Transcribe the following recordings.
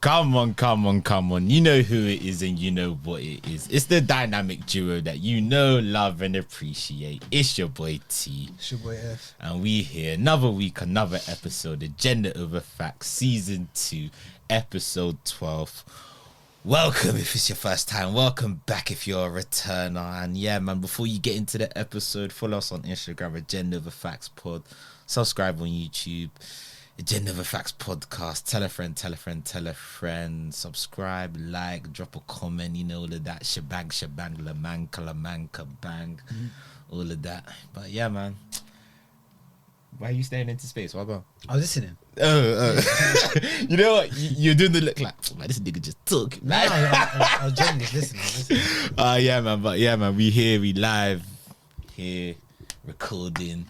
Come on. You know who it is and you know what it is. It's the dynamic duo that you know, love and appreciate. It's your boy T. It's your boy F. And we here, another week, another episode, Agenda Over Facts, Season 2, Episode 12. Welcome if it's your first time. Welcome back if you're a returner. And yeah, man, before you get into the episode, follow us on Instagram, Agenda Over Facts Pod. Subscribe on YouTube. Agenda Over Facts Podcast. Tell a friend. Subscribe, like, drop a comment. You know, all of that shebang, lamanka, bang. All of that. But yeah, man. Why are you staring into space? Why go? I was listening. You know what? You're doing the look like, man, this nigga just talk. No, I was genuinely listening. Yeah, man. But yeah, man. We here, we live. Here, recording.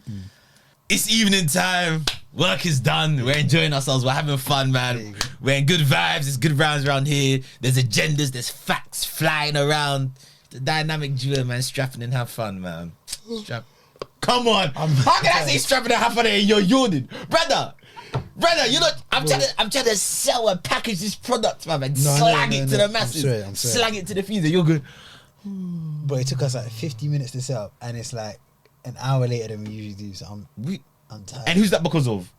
It's evening time. Work is done. We're enjoying ourselves. We're having fun, man. We're in good vibes. There's good rounds around here. There's agendas. There's facts flying around. The dynamic duo, man. Strapping and have fun, man. Come on. How can I say strapping and have fun and you're yawning? Brother, you know, I'm trying to sell and package this product, man. And slag it to the masses. I'm sorry. Slag it to the fiends. You're good. But it took us like 50 minutes to set up, and it's like an hour later than we usually do. So I'm tired. And who's that because of?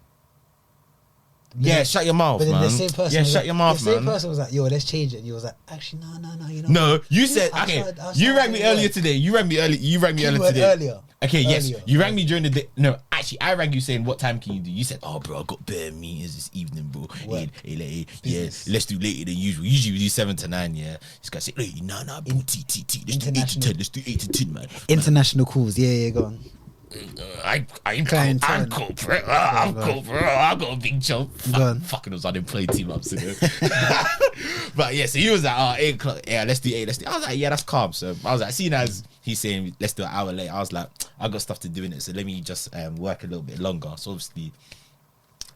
Yeah, shut your mouth, but then man. the same person shut your mouth, man. The same person was like, yo, let's change it. And you was like, actually, no, you know. No, you said, okay, you rang me earlier today. You rang me earlier today. Earlier. Okay, yes, you rang me during the day. No, actually, I rang you saying, what time can you do? You said, oh, bro, I got bare meetings this evening, bro. Hey, yeah, let's do later than usual. Usually we do 7 to 9, yeah. This guy said, hey, nah, bro, let's do 8 to 10. Let's do 8 to 10, man. International calls, yeah, go on. I'm cool, bro. I got a big job. Fucking was unemployed 2 months ago. But yeah, so he was like, oh, 8 o'clock. Yeah, let's do 8. I was like, yeah, that's calm. So I was like, seeing as he's saying, let's do an hour late, I was like, I got stuff to do in it. So let me just work a little bit longer. So obviously,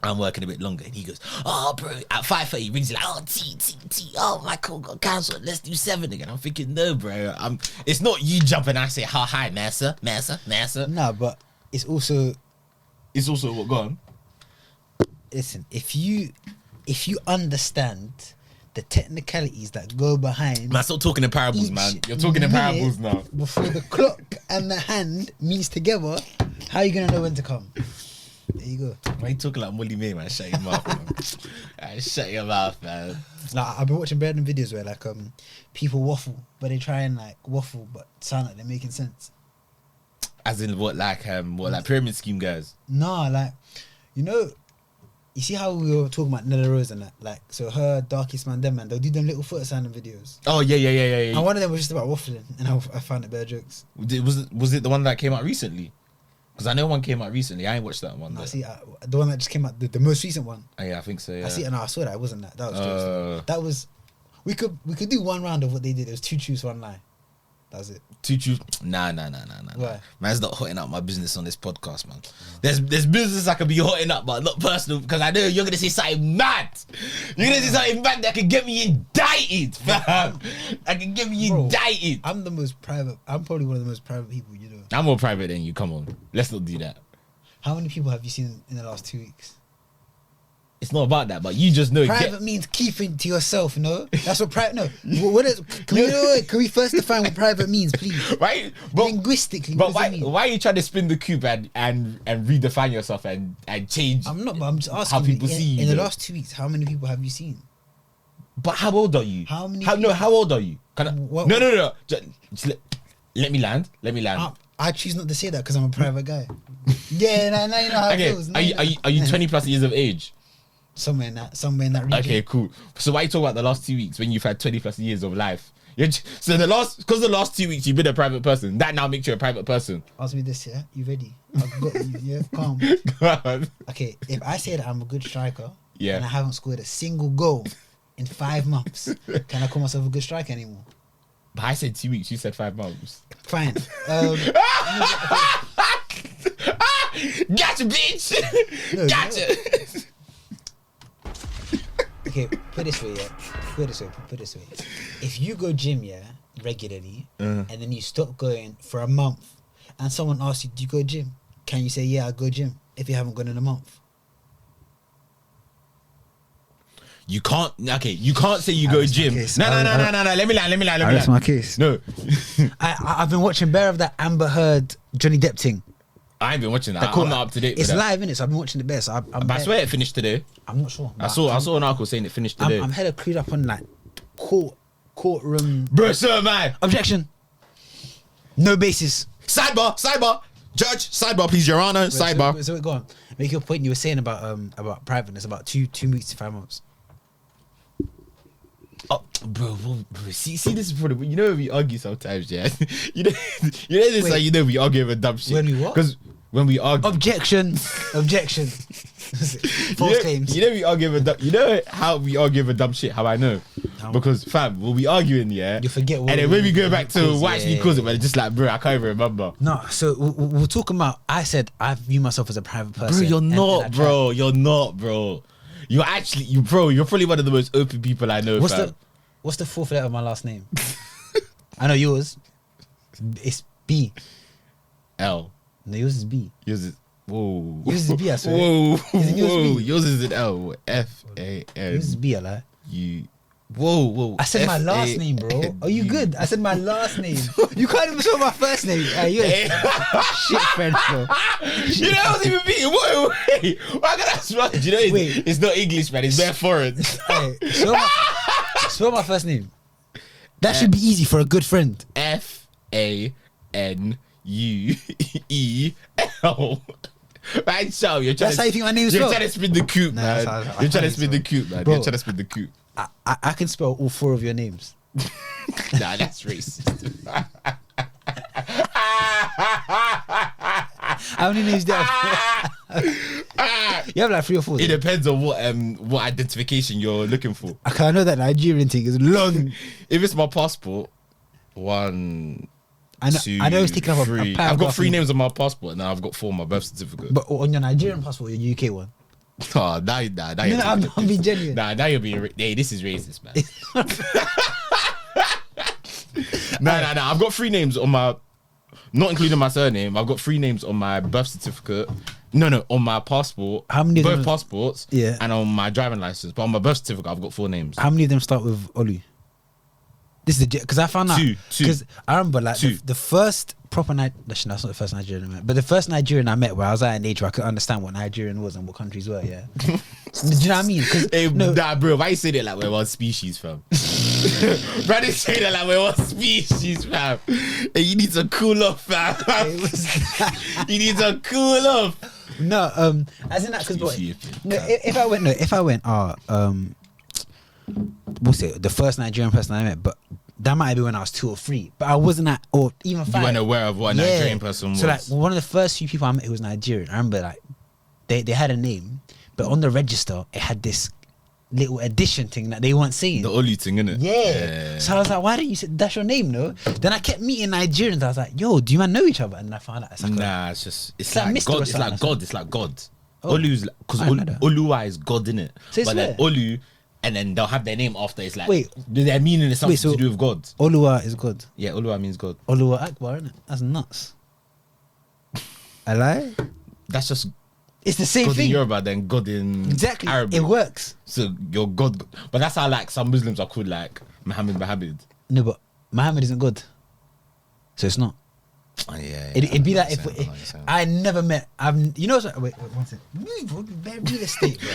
I'm working a bit longer. And he goes, oh, bro, at 5:30, he rings like, oh, T. Oh, my call got cancelled. Let's do 7 again. I'm thinking, no, bro. It's not you jumping and I say, hi, Massa. No, but it's also what, go on. Listen, if you understand the technicalities that go behind. Man, stop talking in parables, man. You're talking in parables now. Before the clock and the hand meets together, how are you going to know when to come? There you go. Why you talking like Molly May, man? Shut your mouth, man. Shut your mouth, man. Like, I've been watching random videos where like people waffle, but they try and like waffle but sound like they're making sense. As in what like pyramid scheme guys? No, like, you know, you see how we were talking about Nella Rose and that, like, so her Darkest Man, them man, they'll do them little foot sounding videos. Oh yeah. And one of them was just about waffling, and I found it bare jokes. Was it the one that came out recently? Because I know one came out recently. I ain't watched that one. No, see, the one that just came out, the most recent one. Oh, yeah, I think so. Yeah. I saw that. It wasn't that. That was jokes. That was. We could do one round of what they did. It was 2 truths, 1 lie. That was it. 2 truths. Nah. Why? Man's not hotting up my business on this podcast, man. There's business I could be hotting up, but not personal, because I know you're gonna say something mad. You're gonna say something mad that can get me indicted, fam. That can get me indicted. I'm the most private. I'm probably one of the most private people, you know. I'm more private than you. Come on, let's not do that. How many people have you seen in the last 2 weeks? It's not about that, but you just know. Private means keeping to yourself, you know? That's what private... No. Can we first define what private means, please? Right? But, linguistically, but why are you trying to spin the cube and redefine yourself and change I'm not, but I'm just asking how people see you? In the last 2 weeks, how many people have you seen? But how old are you? How many... How old are you? No. Just let me land. I choose not to say that because I'm a private guy. Yeah, now you know how it feels. Are you 20 plus years of age? Somewhere in that region. Okay, cool. So why you talk about the last 2 weeks when you've had 20 plus years of life? So the last 2 weeks you've been a private person. That now makes you a private person. Ask me this, yeah? You ready? I've got you, yeah? Calm. Go on. Okay, if I say that I'm a good striker, yeah, and I haven't scored a single goal in 5 months, can I call myself a good striker anymore? But I said 2 weeks, you said 5 months. Fine. Gotcha, bitch! No, gotcha! Okay, put this way. If you go gym, yeah, regularly, and then you stop going for a month, and someone asks you, do you go gym? Can you say, yeah, I go gym, if you haven't gone in a month? You can't. Okay, you can't say you go gym. No. Let me lie. That's my case. No, I've been watching Bear of that Amber Heard Johnny Depp thing. I ain't been watching that. I'm not up to date. It's with live, innit? So I've been watching the best. But I swear it finished today. I'm not sure. I saw an article saying it finished today. I'm hella clued up on like courtroom. Bro, so am I. Objection. No basis. Sidebar. Judge, sidebar, please, Your Honor. Sidebar. So go on. Make your point. You were saying about privateness, about 2 weeks to 5 months. Oh, bro, see, this is probably, you know, we argue sometimes, yeah. you know this. Like, you know, we argue over dumb shit. When we what? Because when we argue, objection. False claims. You know, we argue over dumb. You know how we argue over dumb shit? How I know? Because fam, we'll be arguing, yeah. You forget what. And then when we go back to what actually caused it, man, it's just like, bro, I can't even remember. No, so we'll talk about. I said I view myself as a private person. Bro, you're not, bro. You're not, bro. You're actually, you're probably one of the most open people I know. What's the 4th letter of my last name? I know yours. It's B. L. No, yours is B. Yours is. Whoa. Yours is B, I swear. Whoa. Whoa. Yours is an L. F-A-N. Yours is B, I lie. You. Whoa. I said my last name, bro. Are you good? I said my last name. You can't even spell my first name. You're shit friend, bro. You know, I was even beating. Wait. Why can I spell? Do you know, it's not English, man. It's bare foreign. Hey, spell my first name. That should be easy for a good friend. F-A-N-U-E-L. Man, so you're trying. That's how you think my name is You're spelled? trying to spin the coop, man. You're trying to spin the coop, man. Bro, you're trying to spin the coop. I can spell all 4 of your names. Nah, that's racist. How many names do you have? You have like 3 or 4. It depends on what identification you're looking for. I know that Nigerian thing is long. If it's my passport, 1, I know it's taking up 3. a I've got 3 names on my passport, and now I've got 4 on my birth certificate. But on your Nigerian passport, your UK one. Oh, nah, I'm being genuine. Nah, now you're being. Hey, this is racist, man. Nah. I've got 3 names on my, not including my surname. I've got 3 names on my birth certificate. No, on my passport. How many? Both passports. Yeah. And on my driving license, but on my birth certificate, I've got 4 names. How many of them start with Olu? This is because I found out. 2. Because I remember like 2. the first proper that's not the first Nigerian I met, but the first Nigerian I met where I was at an age where I could understand what Nigerian was and what countries were. Yeah. Do you know what I mean? Nah, bro, why you say that like we're one species, fam? Bro, they say that like we're one species, fam. Hey, you need to cool off, fam. You need to cool off. No, as in that because if I went, what's it? The first Nigerian person I met, but that might be when I was 2 or 3, but I wasn't at, or even 5. You weren't aware of what a Nigerian person was. So like one of the first few people I met who was Nigerian, I remember like they had a name, but on the register it had this little addition thing that they weren't saying. The Olu thing, innit? Yeah. So I was like, why didn't you say that's your name, no? Then I kept meeting Nigerians. I was like, yo, do you man know each other? And then I found out it's like it's like God. It's like God. It's like God. Oh, Olu's because Oluwa is God, innit? So but then Olu, and then they'll have their name after. It's like, wait, their meaning is something to do with God. Oluwa is God. Yeah, Oluwa means God. Oluwa Akbar, innit? That's nuts. I lie. That's just. It's the same God thing. in Yoruba, then God in exactly. Arabic. It works. So you're God, but that's how like some Muslims are called like Muhammad. No, but Muhammad isn't God, so it's not. Oh, yeah. It'd be that if I never met. You know, wait, one second. Real estate, bro.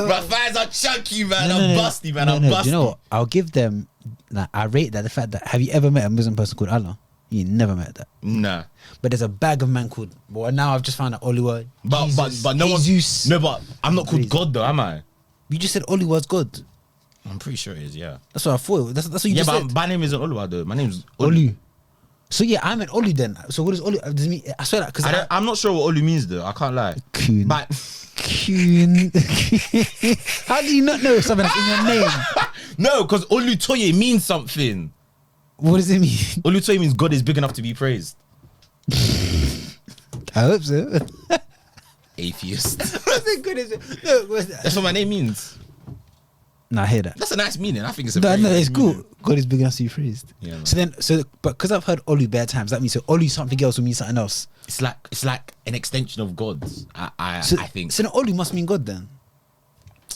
My thighs are chunky, man. I'm busty, man. I'm busty. Do you know what? I'll give them. Like, I rate that the fact that have you ever met a Muslim person called Allah? You never met that. Nah. But there's a bag of man called. Well, now I've just found out Oluwa. But no one. No, but I'm not called God though, am I? You just said Oluwa's God. I'm pretty sure it is. Yeah. That's what I thought. That's what you just said. Yeah, but my name isn't Oluwa though. My name's Olu. So yeah, I'm an Olu then. So what does Olu? Does it mean, I swear that because I'm not sure what Olu means though. I can't lie. Coon. But Coon. How do you not know something that's in your name? No, because Olutoye means something. What does it mean? Olutoye means God is big enough to be praised. I hope so. Atheist. What's it good? That's what my name means. No, I hear that. That's a nice meaning. I think it's no, it's cool. God is big enough to be praised. Yeah. Man. But because I've heard Olu bare times, that means so Olu something else will mean something else. It's like an extension of God. I think. So then Olu must mean God then.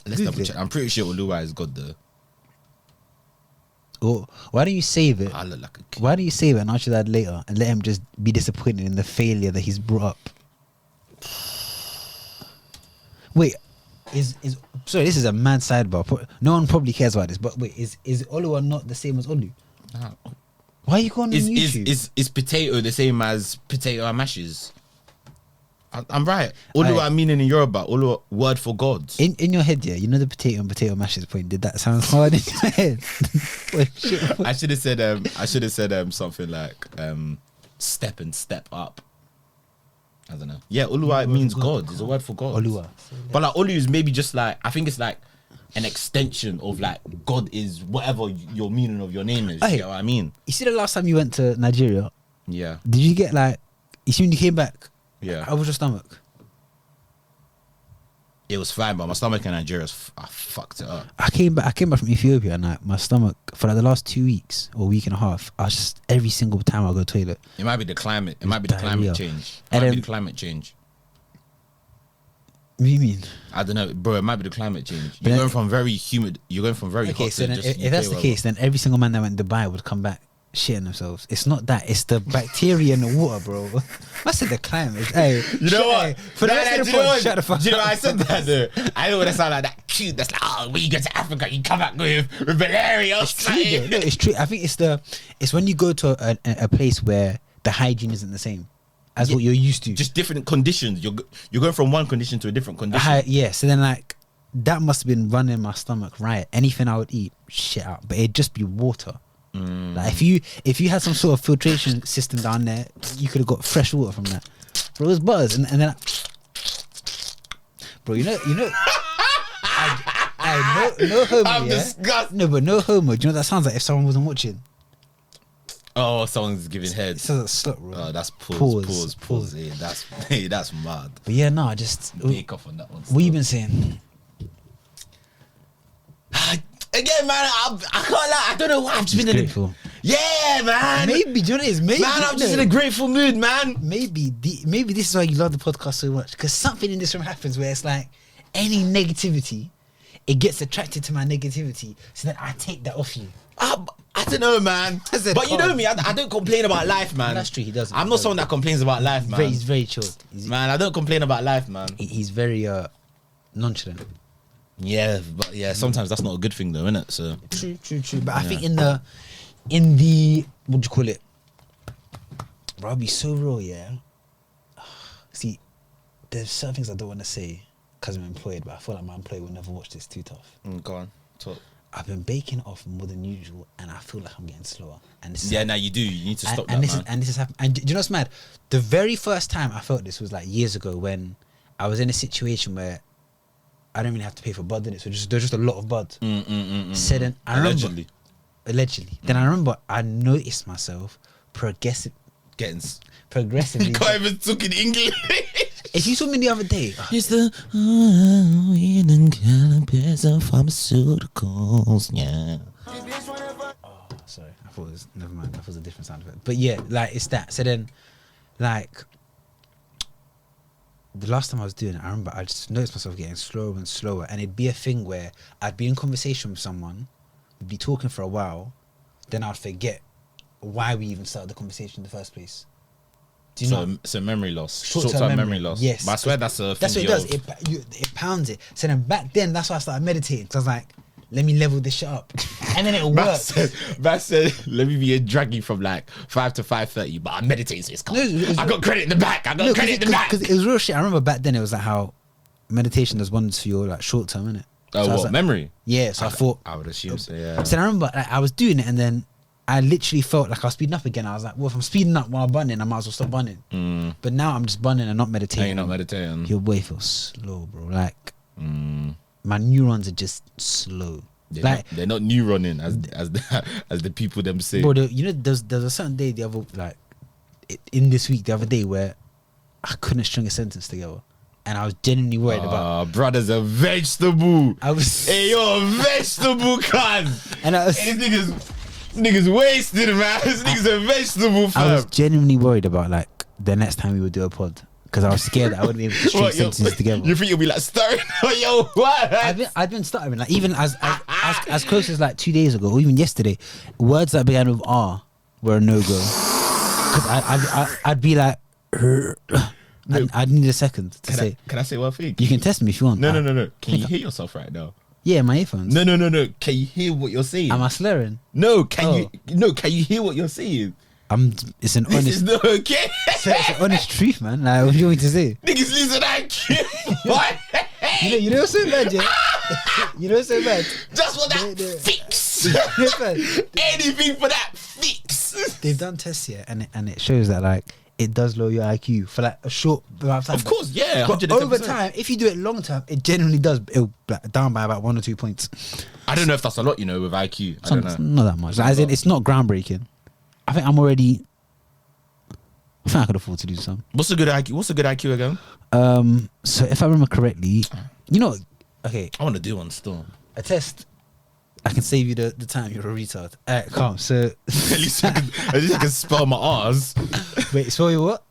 Let's double check. I'm pretty sure Oluwa is God though. Or why don't you save it? I look like a kid. Why don't you save it and ask your dad later and let him just be disappointed in the failure that he's brought up? Wait, is sorry, this is a mad sidebar. No one probably cares about this, but wait, is Oluwa not the same as Olu? Nah. Why are you going on YouTube? Is potato the same as potato and mashes? I'm right. Oluwa meaning in Yoruba, Oluwa word for God. In your head, yeah, you know the potato and potato mashes point. Did that sound hard in your head? Wait, shit. I should have said something like step and step up. I don't know. Yeah, Oluwa means God. It's a word for God. Oluwa. But like Olu is maybe just like, I think it's like an extension of like God is whatever your meaning of your name is. Hey, you know what I mean? You see the last time you went to Nigeria? Yeah. Did you get like? You see when you came back? Yeah. How was your stomach? It was fine, but my stomach in Nigeria, I fucked it up. I came back from Ethiopia and like my stomach for like the last 2 weeks or week and a half, I was just every single time I go to the toilet. It might be the climate. It might be the climate change. It And might be then- the climate change. What do you mean? I don't know, bro. It might be the climate change. But You're then- going from very humid. You're going from very Okay, hot so to then just if that's UK the weather. case, then every single man that went to Dubai would come back shitting themselves. It's not that. It's the bacteria in the water, bro. I said the climate. Hey, You know what? For the Nah, rest of do the you know pod, what? shut the fuck Do you know up. why I said that though? I don't want to sound like that cute. That's like, oh, when you go to Africa, you come back with malaria. or It's true, though. something. No, it's true. I think it's when you go to a place where the hygiene isn't the same as Yeah, what you're used to. Just different conditions. You're going from one condition to a different condition. Yeah, so then like that must have been running my stomach right. Anything I would eat, shit out. But it'd just be water. Like if you had some sort of filtration system down there, you could have got fresh water from that. Bro, it was buzz, and then bro, you know I no homo, I'm yeah? disgusted. No, but no homo. Do you know what that sounds like if someone wasn't watching? Oh, someone's giving It head. sounds like slut, bro. Oh, that's pause. Pause. Yeah, that's mad. But yeah, no, I just Bake off on that one. what you been saying? Again, man, I can't lie. I don't know why. I'm just been in Grateful. Yeah, man. Maybe, do you know what it is? Maybe, Man, I'm just in a grateful mood, man. maybe this is why you love the podcast so much, because something in this room happens where it's like any negativity, it gets attracted to my negativity, so then I take that off you. I don't know, man. I said But you know calm. me, I don't complain about life, man. That's true, he doesn't. I'm not someone that complains about life, man. He's very chilled. Man, I don't complain about life, man. He's very nonchalant. Yeah, but yeah, sometimes that's not a good thing, though, innit? So True. But I think in the what do you call it? Bro, I'll be so real, yeah. See, there's certain things I don't want to say because I'm employed, but I feel like my employer will never watch this. Too tough. go on, talk. I've been baking off more than usual, and I feel like I'm getting slower. And this is Yeah, now you do. You need to stop and that, this man. and this is happening. And do you know what's mad? The very first time I felt this was like years ago when I was in a situation where I don't really have to pay for bud in it, so there's just a lot of bud. So then I remember allegedly. Then I remember I noticed myself progressively. Can't even talk in English. If you saw me the other day, It's the hidden cannabis of pharmaceuticals, yeah. sorry, I thought it was never mind. I thought it was a different sound effect. But yeah, like it's that. So then, like the last time I was doing it, I remember I just noticed myself getting slower and slower, and it'd be a thing where I'd be in conversation with someone, we'd be talking for a while, then I'd forget why we even started the conversation in the first place. Do you know? So memory loss, Short-term memory loss. Yes, but I swear that's a That's what thing it does. It pounds it. So then back then, that's why I started meditating, because I was like, let me level this shit up, and then it'll work. That said, let me be a draggy from like 5 to 5:30, but I'm meditating, so it's calm. No, it's- I got credit in the back. I got credit in the back. Because it was real shit. I remember back then it was like how meditation does wonders for your like short term, innit? Oh, So I was what, like, memory? Yeah, so I thought. I would assume so, yeah. So then I remember like, I was doing it, and then I literally felt like I was speeding up again. I was like, well, if I'm speeding up while bunning, I might as well stop bunning. But now I'm just bunning and not meditating. No, you're not meditating. Your way feels slow, bro. Like my neurons are just slow. They're not neuroning as the people them say. Bro, you know, there's a certain day the other in this week the other day where I couldn't string a sentence together, and I was genuinely worried about. Brother's a vegetable. I was. Hey, you're a vegetable, cuz. And I was. Hey, this nigga's wasted, man. This nigga's a vegetable, fam. I was genuinely worried about like the next time we would do a pod, because I was scared that I wouldn't be able to string sentences together. You think you'll be like stuttering? Yo, what? I've been stuttering, like even as close as like 2 days ago, or even yesterday, words that began with R were a no go. Because I'd be like, I'd need a second to say. Can I say one thing? You can test me if you want. No. Can you hear yourself right now? Yeah, my earphones. No. Can you hear what you're saying? Am I slurring? No. Can you hear what you're saying? It's an This honest. is not okay. It's an honest truth, man. Like, what do you want me to say? Niggas losing IQ. What? You know what's so bad, yeah? You know what's so bad? Just for that fix. Listen, Anything for that fix. they've done tests here, and it shows that like it does lower your IQ for like a short amount of time. Of course, yeah. But 110%. over time, if you do it long term, it generally does. It'll like, down by about 1 or 2 points. I don't know if that's a lot, you know, with IQ. I don't know. Not that much. Like, as in, it's not groundbreaking. I think I could afford to do some. What's a good IQ again? So if I remember correctly, you know, okay, I want to do one still. a test. I can save you the time. You're a retard. Alright, calm. So At least I can spell my R's. wait, spell your what?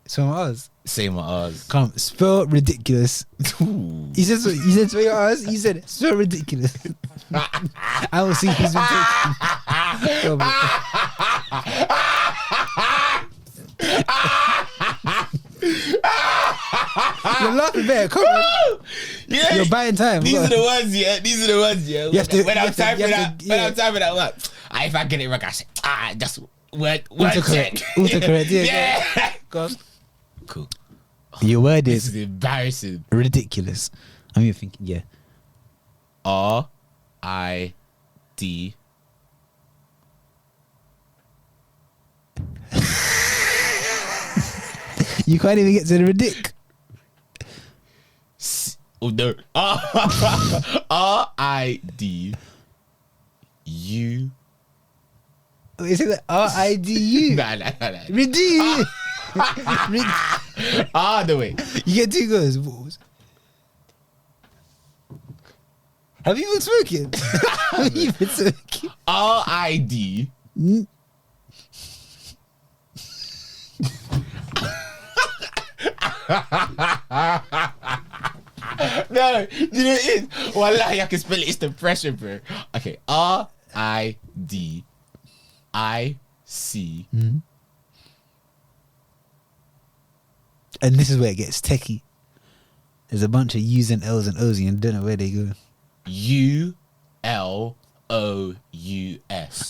Spell my R's. Say my R's. Calm. Spell ridiculous. Ooh. You said spell your R's. You said spell ridiculous. I will see who's been taking. Go, bro. You're laughing better. Come on. Yeah. You're buying time. These are the ones, yeah. You have to- when you I'm have to- typing you that, have to- when yeah. I'm typing that word, if I get it wrong, I say, just word Autocorrect. check. Autocorrect. Yeah. Yeah. Go on. Cool. Your word This is is embarrassing. ridiculous. I'm even thinking, yeah. RID. You can't even get to the ridic. Oh no. RID. U. Is it RIDU? Nah. Ridiculous. No way. You get 2 goes. Balls. Have you been smoking? Have you been smoking? RID. No, you know it is. Wallahi, I can spell it. It's the pressure, bro. Okay, RIDIC. And this is where it gets techie. There's a bunch of U's and L's and O's and you don't know where they go. ULOUS.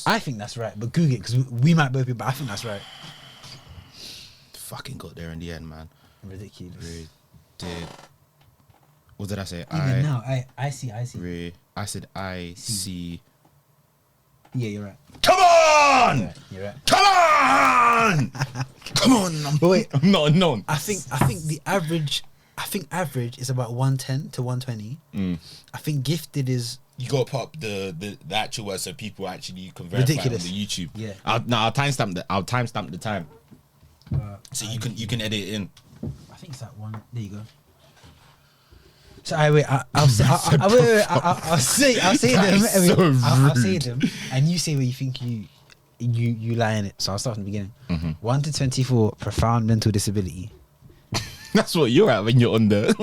I think that's right, but Google it because we might both be, but I think that's right. Fucking got there in the end, man. Ridiculous. What did I say? Even now, I see. I said I see. Yeah, you're right. Come on! You're right. Come on! Come on! But wait, I'm not unknown. I think the average. I think average is about 110 to 120. I think gifted is You gotta put up the actual word so people actually can verify ridiculous on the YouTube. Yeah. I'll timestamp the time so you can edit it in. I think it's that one. There you go. So I'll say That them. is so I'll say rude. them, and you say where you think you lie in it. So I'll start from the beginning. Mm-hmm. 1 to 24, profound mental disability. That's what you're at when you're on the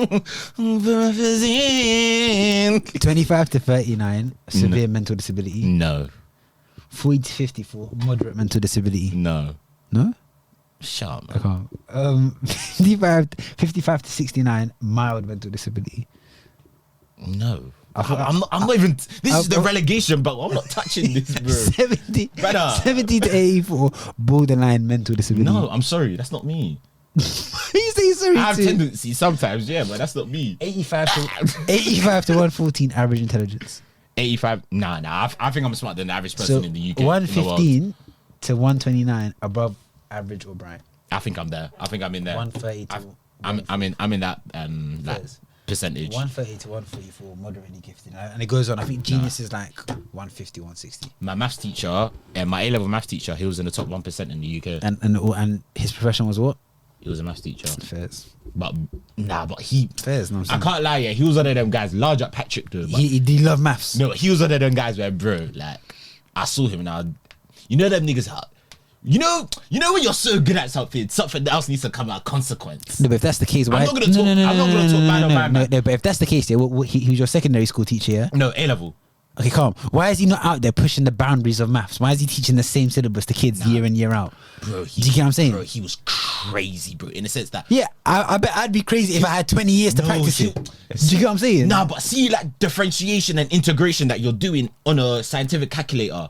25 to 39, severe mental disability. No. 40 to 54, moderate mental disability. No. No? Shut up, I man. can't. 55 to 69, mild mental disability. No. I- I'm not even. This is the I- relegation, but I'm not touching this, bro. 70 Brother. 70 to 84, borderline mental disability. No, I'm sorry. That's not me. Who you say sorry I have to? tendencies sometimes, yeah, but that's not me. 85 to 114 average intelligence. 85. Nah. I think I'm smarter than the average person So in the UK. in the world. 115 to 129 above average or bright. I think I'm there. I think I'm in there. 130 to I'm in that that Fairs. percentage. 130 to 144 moderately gifted, and it goes on. I think genius is like 150, 160. My maths teacher, my A-level maths teacher, he was in the top 1% in the UK. And his profession was what? He was a maths teacher. Fairs. But he Fairs. No, I'm I saying. can't lie, yeah, he was one of them guys, large up Patrick though. But He love maths. no, he was one of them guys where, bro, like, I saw him now. You know them niggas out You know when you're so good at something else needs to come out of consequence. No, but if that's the case, why? I'm not gonna talk. I'm not gonna talk bad on my man. No, but if that's the case, yeah, he was your secondary school teacher, yeah? No, A level. Okay, calm. Why is he not out there pushing the boundaries of maths? Why is he teaching the same syllabus to kids year in, year out? Bro, do you get what I'm saying? Bro, he was crazy, bro, in the sense that... Yeah, I bet I'd be crazy if I had 20 years to practice it. Do you get what I'm saying? Nah, but see, like, differentiation and integration that you're doing on a scientific calculator,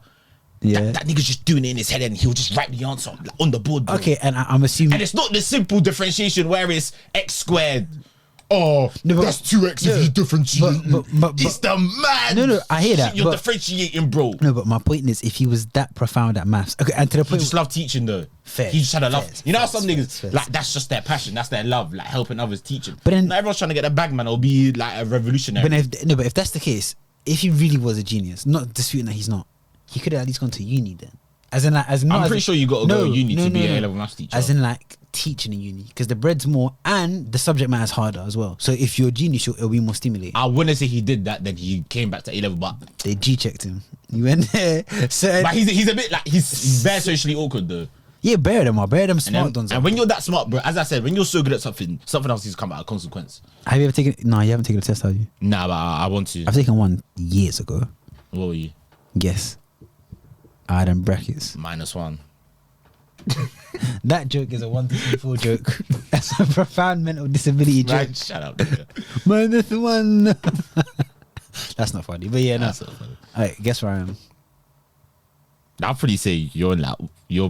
yeah, that nigga's just doing it in his head and he'll just write the answer like, on the board, bro. Okay, and I'm assuming... And it's not the simple differentiation where it's x squared. Oh, no, that's 2x if you differentiate. But it's the man. No, I hear that. You're differentiating, bro. No, but my point is, if he was that profound at maths, okay, and to the point, he just loved teaching though. Fair. He just had a love. You know how some niggas like that's just their passion, that's their love, like helping others, teaching. But then not everyone's trying to get a bag, man, or be like a revolutionary. But if that's the case, if he really was a genius, not disputing that he's not, he could have at least gone to uni then. I'm pretty sure you got to go to uni to be a A-level maths teacher. As in like teaching in uni, because the bread's more and the subject matter is harder as well. So if you're a genius, it'll be more stimulating. I wouldn't say he did that. Then he came back to A-level, but they G-checked him. He went there. So, but he's a bit like he's very socially awkward though. Yeah, bear them smart ones. And when you're that smart, bro, as I said, when you're so good at something else needs to come out of consequence. Have you ever taken? No, you haven't taken a test, have you? Nah, but I want to. I've taken one years ago. What were you? Guess. I had them brackets. -1. That joke is a 1 to 24 joke. That's a profound mental disability joke. Man, shut up. -1. That's not funny, but yeah, no. That's not funny. Alright, guess where I am. I'll probably say you're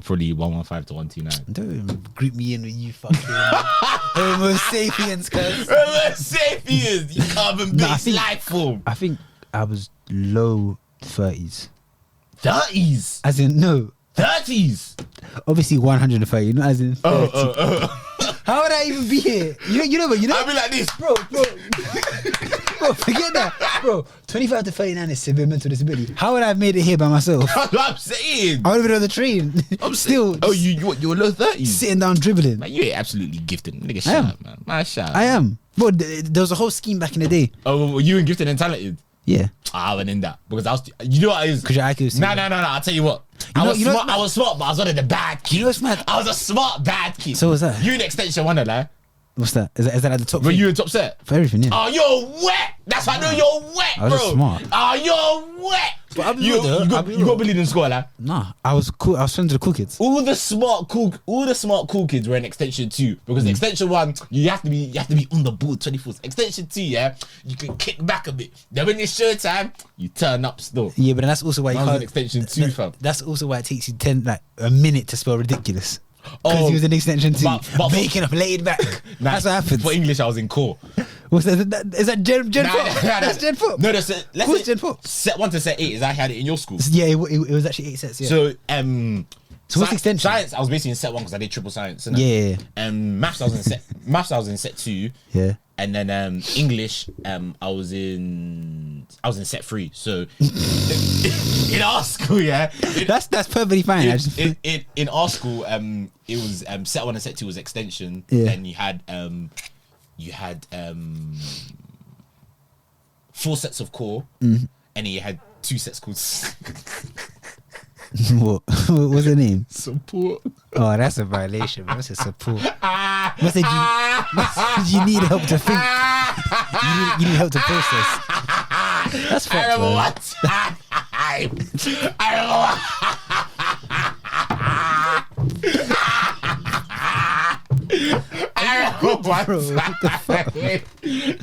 probably 115 to 129. Don't group me in with you fucking Homo sapiens, cuz. Homo sapiens, you carbon-based life form. I think I was low 30s. 30s? As in, no. 30s? Obviously 130, not as in 30. How would I even be here? You know, I'd be like this. Bro, forget that. Bro, 25 to 39 is severe mental disability. How would I have made it here by myself? That's what I'm saying. I would have been on the train. I'm still. Oh, you were low 30s? Sitting down dribbling. Man, you ain't absolutely gifted. Nigga, shut up, man. Man, shut up. I am. Bro, there was a whole scheme back in the day. Oh, you and gifted and talented? Yeah. I went in that because I was. You know what it is? Because your IQ was. No. I'll tell you what. I was smart, but I was one of the bad kids. You know what's mad? I was a smart bad kid. So was that? You in extension one, like. What's that? Is that at the top? Were you in top set? For everything, yeah. Oh, you're wet. That's why I know you're wet, bro. I was just smart. Oh, you're wet. But you got bullied in school, like. Nah, I was cool. I was friends with the cool kids. All the smart cool kids were in extension 2 because extension 1 you have to be on the board 24. Extension 2, yeah, you can kick back a bit. Then when it's show time, you turn up still. Yeah, but that's also why you I was can't. in extension 2, fam. That's also why it takes you a minute to spell ridiculous. Because he was in extension 2, but waking up laid back. That's what happens. For English, I was in core. What's that? Is that Gen Pop? That's Gen Pop. No, let's say Gen Pop. Set 1 to set 8 is I had it in your school. Yeah, it was actually 8 sets. Yeah. So what's extension? Science, I was basically in set 1 because I did triple science. Yeah. Maths, I was in set 2. Yeah. And then English, I was in set 3. So in our school, yeah, that's perfectly fine. In our school, it was set 1 and set 2 was extension. Yeah. And you had 4 sets of core, and then you had 2 sets called. What was the name? Support. Oh, that's a violation. What's a support? What's it? You need help to think. You need help to process. That's fucked, I remember man. one time.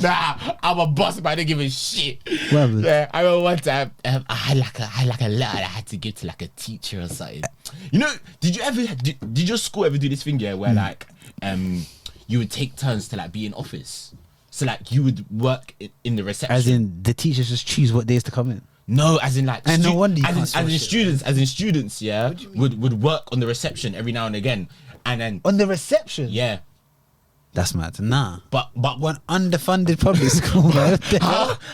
Nah, I'm a boss, but I didn't give a shit. Yeah, I remember one time I had like a letter I had to give to like a teacher or something. You know, did your school ever do this thing, yeah, where like you would take turns to like be in office? So like you would work in the reception. As in the teachers just choose what days to come in. No, as in like and no wonder you as in students, yeah, would work on the reception every now and again, and then on the reception. Yeah. That's mad. Nah. But One underfunded public school, man.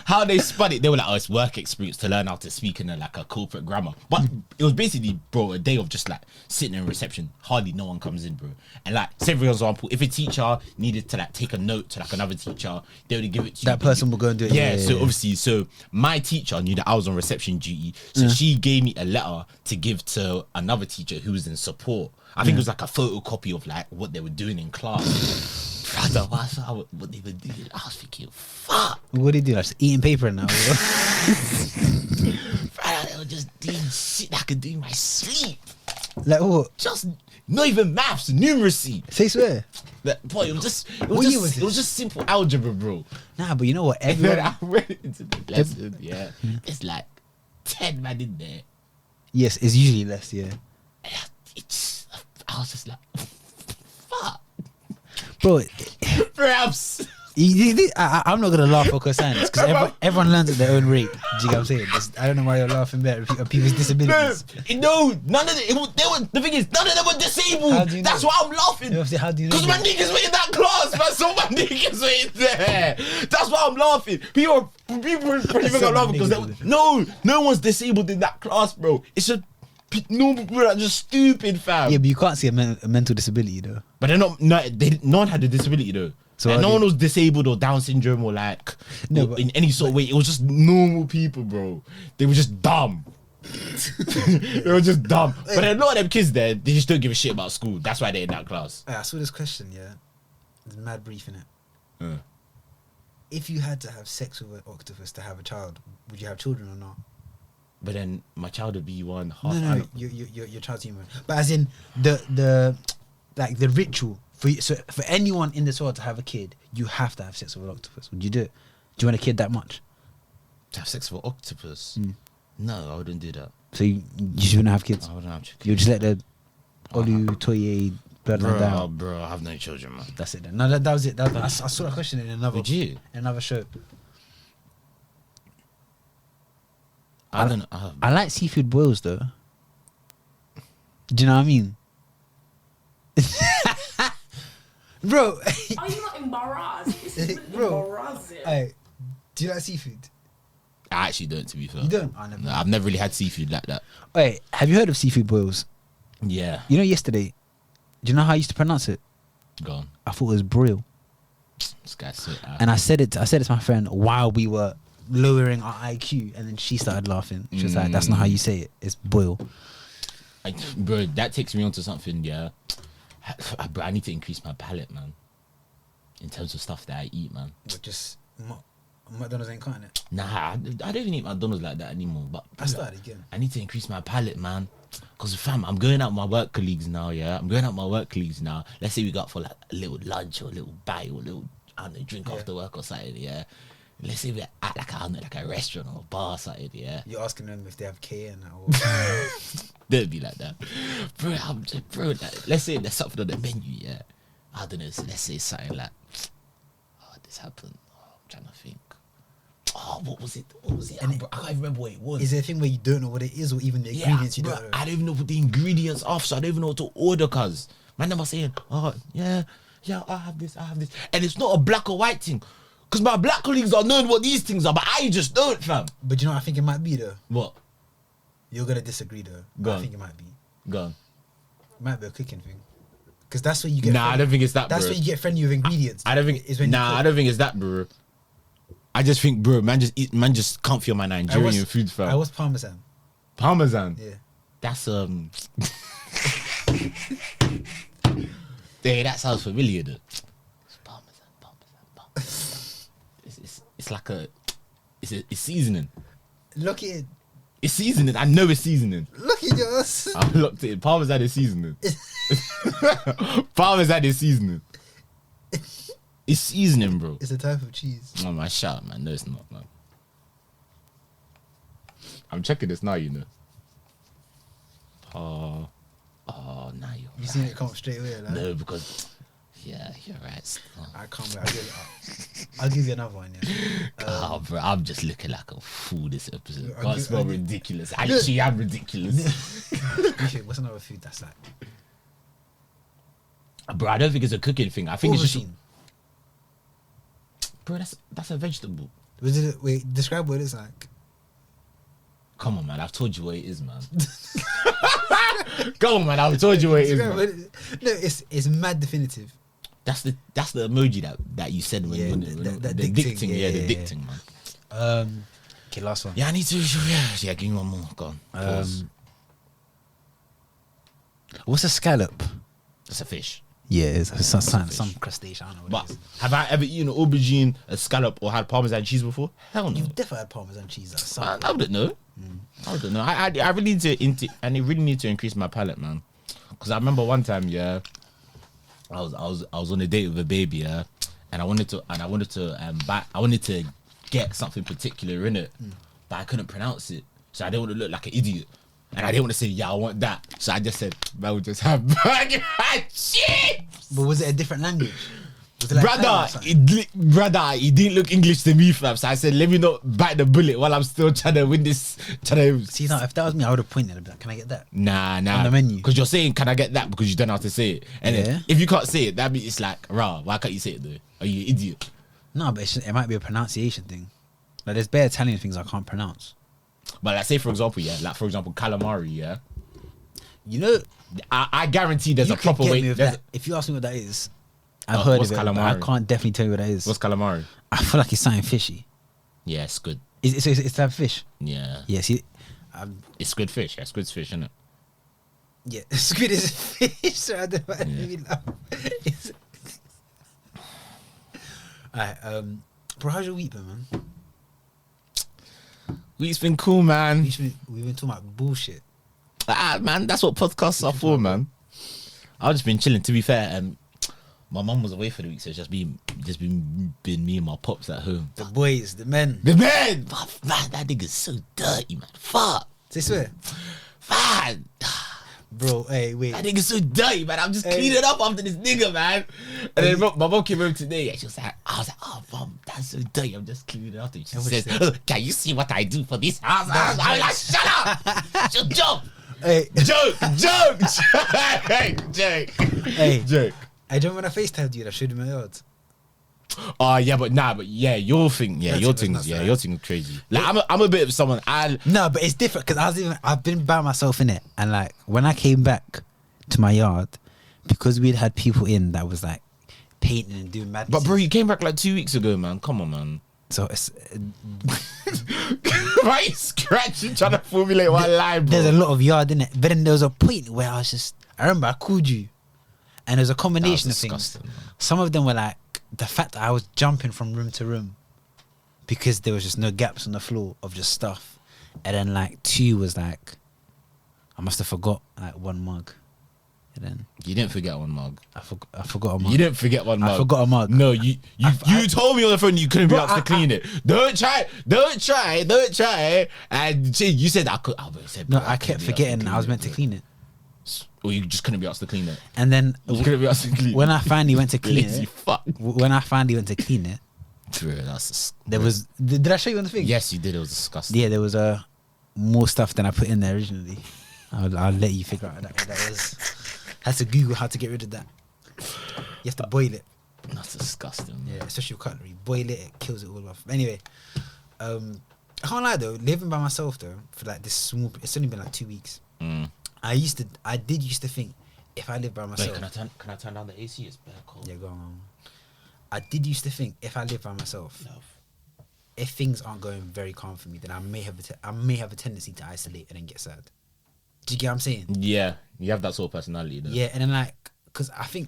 how they spun it, they were like, oh, it's work experience to learn how to speak in a corporate grammar. But it was basically, bro, a day of just like sitting in reception. Hardly no one comes in, bro. And like, say for example, if a teacher needed to like take a note to like another teacher, they would give it to you. That person will go and do it. Yeah, so obviously, so my teacher knew that I was on reception duty. So she gave me a letter to give to another teacher who was in support. I think it was like a photocopy of like what they were doing in class. Brother, what they were doing, I was thinking, fuck. What did he do? Like, just eating paper now. Brother, they were just doing shit that I could do in my sleep. Like what? Just not even maths, numeracy. Say swear. Like, boy, it was just simple algebra, bro. Nah, but you know what? And then Everyone. I went into the lesson, yeah. It's like 10 man in there. Yes, it's usually less. Yeah. I was just like, fuck. Bro, Perhaps. I'm not gonna laugh for co-signers because everyone learns at their own rate. Do you get what I'm saying? I don't know why you're laughing there at people's disabilities. No, none of them. The thing is, none of them were disabled. Do you That's know? why I'm laughing. How do you know? Because my niggas were in that class, man. So my niggas were in there. That's why I'm laughing. People probably think I'm laughing because no one's disabled in that class, bro. It's just normal people are just stupid, fam. Yeah, but you can't see a mental disability though. But they're not. No one had a disability though. So like, no one was disabled or Down syndrome or like in any sort of way. It was just normal people, bro. They were just dumb. They were just dumb. But a lot of them kids there, they just don't give a shit about school. That's why they're in that class. I saw this question. Yeah, it's mad brief in it. If you had to have sex with an octopus to have a child, would you have children or not? But then my child would be one half. No. Your child's human. But as in the like the ritual for you, so for anyone in this world to have a kid, you have to have sex with an octopus. Would you do it? Do you want a kid that much? To have sex with an octopus? No, I wouldn't do that. So you just wouldn't have kids? I wouldn't have kids. You would just let the Olu Toye bloodline down? Bro, I have no children, man. That's it then. No, that was it. I saw that question in another. Would you? In another show. I don't know. I like seafood boils though. Do you know what I mean? Bro. Are you not embarrassed? This is Bro. embarrassing. Hey, do you like seafood? I actually don't, to be fair. You don't? No, I've never really had seafood like that. Wait, have you heard of seafood boils? Yeah. You know, yesterday, do you know how I used to pronounce it? Go on. I thought it was broil. This guy's so And I said it to my friend while we were lowering our IQ, and then she started laughing. She was like, "That's not how you say it. It's boil." Bro, that takes me on to something. Yeah, bro, I need to increase my palate, man. In terms of stuff that I eat, man. But just McDonald's ain't cutting it. Nah, I don't even eat McDonald's like that anymore. But I started again. I need to increase my palate, man. Cause fam, I'm going out with my work colleagues now. Yeah, I'm going out with my work colleagues now. Let's say we got for like a little lunch or a little bite or a little, I don't know, drink after work or something. Yeah. Let's say we're at like, I don't know, like a restaurant or a bar or something, yeah. You're asking them if they have K in that or don't be like that. Bro, like, let's say there's something on the menu, yeah. I don't know, so let's say something like, oh, this happened. Oh, I'm trying to think. Oh, what was it? I can't remember what it was. Is there a thing where you don't know what it is or even the ingredients you don't know? I don't even know what the ingredients are, so I don't even know what to order, cuz. Man, never saying, oh, yeah, I have this. And it's not a black or white thing. Because my black colleagues are knowing what these things are, but I just don't, fam. But you know what I think it might be, though? What? You're going to disagree, though. Go on. I think it might be. Go on. It might be a cooking thing. Because that's where you get... Nah, I don't think it's that, bro. That's where you get friendly with ingredients. I don't think... I don't think it's that, bro. I just think, bro, man just can't feel my Nigerian food, fam. What's Parmesan? Parmesan? Yeah. That's, Hey, that sounds familiar, though. Parmesan. It's like it's seasoning. Look at it. It's seasoning. I know it's seasoning. Look at yours. I looked at it. Parmesan is seasoning. Parmesan is seasoning. It's seasoning, bro. It's a type of cheese. Oh man, shut up, man. No, it's not, man. I'm checking this now, you know. Oh, nah, you're right. You seen it come up straight away? Like? No, because yeah, you're right. Still. I can't. I'll give you another one. Yeah. Bro, I'm just looking like a fool this episode. God, smell ridiculous. Actually, I'm ridiculous. What's another food that's like? Bro, I don't think it's a cooking thing. I think it's just Bro, that's a vegetable. Wait, describe what it's like. Come on, man. I've told you what it is, man. Come on, man. I've told you what it is, man. No, it's mad definitive. That's the emoji that you said when the dick thing. Yeah, the dick thing, man. Okay, last one. Yeah, I need to. Yeah, give me one more. Go on. Pause. What's a scallop? It's a fish. Yeah, it's some crustacean. I don't know what But it is. have I ever eaten an aubergine, a scallop, or had Parmesan cheese before? Hell no. You've definitely had Parmesan cheese. I wouldn't know. I wouldn't know. I really need to and it really need to increase my palate, man. Because I remember one time, yeah, I was on a date with a baby, yeah, and I wanted to get something particular in it, but I couldn't pronounce it, so I didn't want to look like an idiot. And I didn't want to say, yeah, I want that. So I just said, I would just have burger and chips. But was it a different language? Was it like brother, he didn't look English to me, fam. So I said, let me not bite the bullet while I'm still trying to win this. See, now, if that was me, I would have pointed. I'd be like, can I get that? Nah. On the menu. Because you're saying, can I get that? Because you don't know how to say it. And then if you can't say it, that means it's like, rah, why can't you say it though? Are you an idiot? No, but it might be a pronunciation thing. Like, there's bare Italian things I can't pronounce. But like, say for example, calamari, yeah. You know, I guarantee there's a proper way. If you ask me what that is, I've heard of it, but I can't definitely tell you what that is. What's calamari? I feel like it's something fishy. Yeah, it's good. It's type of fish. Yeah. Yeah, see, it's squid fish. Yeah, squid's fish, isn't it? Yeah, squid is a fish. So I don't know. Alright, bro, how's your week been, man? Week's been cool, man. We've been talking about bullshit. Man, that's what podcasts are for, man. I've just been chilling. To be fair, my mum was away for the week, so it's just been me and my pops at home. The boys, the men. Man, that nigga's so dirty, man. Fuck. Say swear. Man. Bro, hey, wait. That nigga's so dirty, man. I'm just cleaning up after this nigga, man. And then my mom came home today and I was like, oh, mom, that's so dirty. I'm just cleaning up. And she says, can you see what I do for this house? I was like, shut up. Shut up. Hey. Joke. Joke. Hey. Joke. I don't want to FaceTime you. I showed you my yard. Oh yeah, but your thing, your thing's crazy. Like I'm a bit of someone. No, but it's different because I've been by myself in it, and like when I came back to my yard, because we'd had people in that was like painting and doing mad. But bro, you came back like 2 weeks ago, man. Come on, man. So it's why are you scratching trying to formulate one line, bro? There's a lot of yard in it, but then there was a point where I remember I called you, and there's a combination of things. Man. Some of them were like the fact that I was jumping from room to room because there was just no gaps on the floor of just stuff, and then like 2 was like I must have forgot like 1 mug. And then you didn't forget 1 mug. I forgot a mug. You didn't forget 1 mug. I forgot a mug. No, you told me on the phone you couldn't be asked to clean it. Don't try. And you said I could. I kept forgetting I was meant to clean it. Or you just couldn't be asked to clean it. And then you couldn't be asked to clean when I finally went to clean it. Fuck. When I finally went to clean it, there was. Did I show you on the thing? Yes, you did. It was disgusting. Yeah, there was more stuff than I put in there originally. I'll let you figure out what that was. Had to Google how to get rid of that. You have to boil it. That's disgusting. Man. Yeah, especially with cutlery. Boil it kills it all off. Anyway, I can't lie though. Living by myself though for like this small. It's only been like 2 weeks. I did used to think if I live by myself. Wait, can I turn down the AC? It's bare cold. Yeah, go on. I did used to think if I live by myself, if things aren't going very calm for me, then I may have a tendency to isolate and then get sad. Do you get what I'm saying? Yeah, you have that sort of personality though. Yeah, and then like, because I think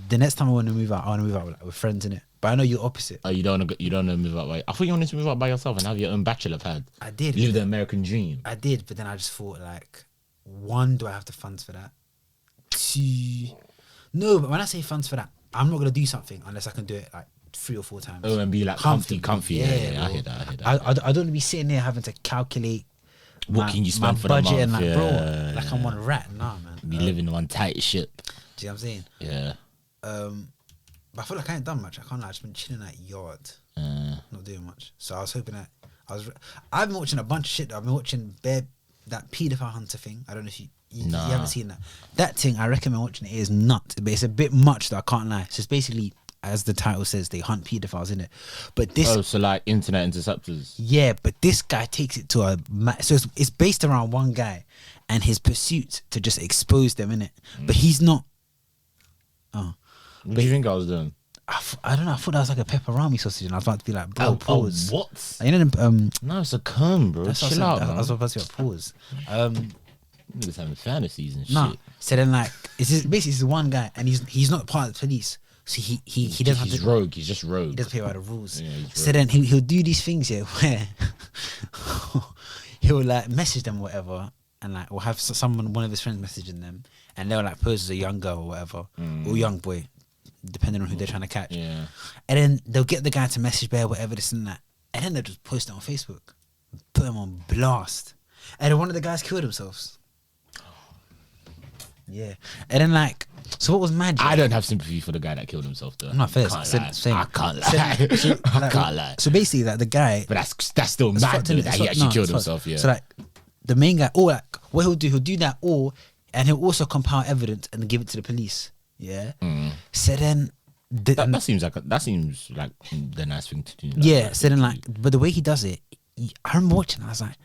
the next time I want to move out, I want to move out with friends, innit? But I know you're opposite. Oh, you don't want to move out by. I thought you wanted to move out by yourself and have your own bachelor pad. I did. Live the American dream. I did, but then I just thought like, 1, do I have the funds for that? 2, no. But when I say funds for that, I'm not gonna do something unless I can do it like 3 or 4 times. Oh, and be like comfy. Yeah, I hear that. I don't want to be sitting there having to calculate. What can you spend for budget the month? And like, bro, like I'm on a rat. Nah, man. Be living on tight ship. Do you know what I'm saying? Yeah. But I feel like I ain't done much. I can't lie. I've just been chilling at yard, not doing much. So I was hoping that I've been watching a bunch of shit. Though. I've been watching that paedophile hunter thing. I don't know if you haven't seen that. That thing I recommend watching. It is nuts, but it's a bit much. Though I can't lie. So it's basically as the title says, they hunt pedophiles, innit? But this, so like internet interceptors. yeah, but this guy takes it to a so it's based around one guy and his pursuit to just expose them, innit? But he's not. What do you think I was doing? I don't know. I thought that was like a pepperoni sausage, and I was about to be like, bro, pause. What? You know, No, it's a comb, bro. that's Chill what out, I was man. about to be like, pause. Niggas having fantasies and No. shit. So then, like, it's just, basically this one guy, and he's not part of the police, so he doesn't have He's to. rogue. He's just rogue. He doesn't play by the rules. Yeah, he's So then he'll do these things here where he'll like message them or whatever, and like will have one of his friends messaging them, and they'll like pose as a young girl or whatever, or young boy, depending on who they're trying to catch. Yeah. And then they'll get the guy to message bear whatever this and that, and then they'll just post it on Facebook, put him on blast, and then one of the guys killed themselves. Yeah, and then like, so what was mad? I don't have sympathy for the guy that killed himself, though. I'm not fair. I can't So- lie. same. I can't So- lie. so, I like, can't lie. So basically, like the guy, But that's still it's mad, fucked, though, innit? that It's he fucked. actually No, killed it's fucked. himself. Yeah. So like the main guy, or like what he'll do that, or and he'll also compile evidence and give it to the police. Yeah. So then, that seems like the nice thing to do. Like, yeah. So then, like, but the way he does it, I remember watching. I was like,